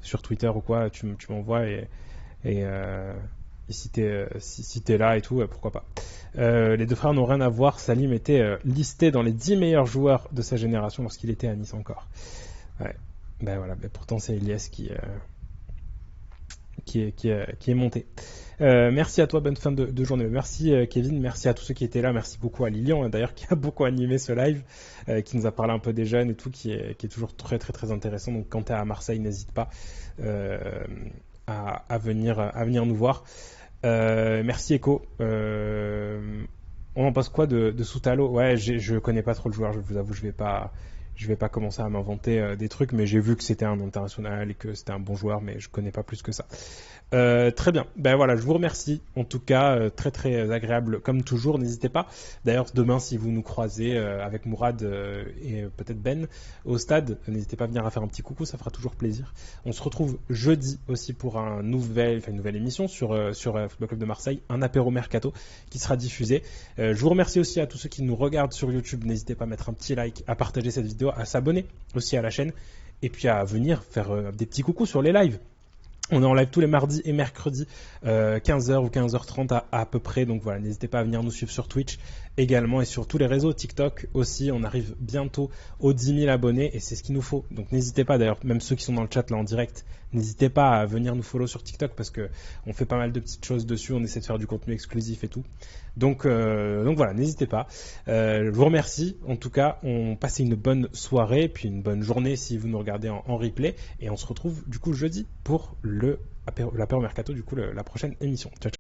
[SPEAKER 1] sur Twitter ou quoi. Tu m'envoies et si t'es là et tout, pourquoi pas. Les deux frères n'ont rien à voir. Salim était listé dans les 10 meilleurs joueurs de sa génération lorsqu'il était à Nice encore. Ouais. Voilà. Pourtant c'est Elias qui est monté. Merci à toi, bonne fin de journée. Merci Kevin, merci à tous ceux qui étaient là, merci beaucoup à Lilian d'ailleurs qui a beaucoup animé ce live, qui nous a parlé un peu des jeunes et tout, qui est toujours très très très intéressant. Donc quand tu es à Marseille, n'hésite pas à venir nous voir. Merci Echo. On en pense quoi de Soutalo? Ouais, je connais pas trop le joueur, je vous avoue, je vais pas commencer à m'inventer des trucs, mais j'ai vu que c'était un international et que c'était un bon joueur, mais je connais pas plus que ça. Très bien. Voilà, je vous remercie. En tout cas, très très agréable comme toujours. N'hésitez pas. D'ailleurs, demain, si vous nous croisez avec Mourad et peut-être Ben au stade, n'hésitez pas à venir à faire un petit coucou, ça fera toujours plaisir. On se retrouve jeudi aussi pour une nouvelle émission sur Football Club de Marseille, un apéro mercato qui sera diffusé. Je vous remercie aussi à tous ceux qui nous regardent sur YouTube. N'hésitez pas à mettre un petit like, à partager cette vidéo, à s'abonner aussi à la chaîne et puis à venir faire des petits coucous sur les lives. On est en live tous les mardis et mercredis, 15h ou 15h30 à peu près. Donc voilà, n'hésitez pas à venir nous suivre sur Twitch également et sur tous les réseaux, TikTok aussi. On arrive bientôt aux 10 000 abonnés et c'est ce qu'il nous faut. Donc n'hésitez pas, d'ailleurs, même ceux qui sont dans le chat là en direct, n'hésitez pas à venir nous follow sur TikTok parce que on fait pas mal de petites choses dessus. On essaie de faire du contenu exclusif et tout. Donc voilà, n'hésitez pas. Je vous remercie. En tout cas, on passe une bonne soirée puis une bonne journée si vous nous regardez en replay et on se retrouve du coup jeudi pour l'apéro mercato, du coup la prochaine émission. Ciao.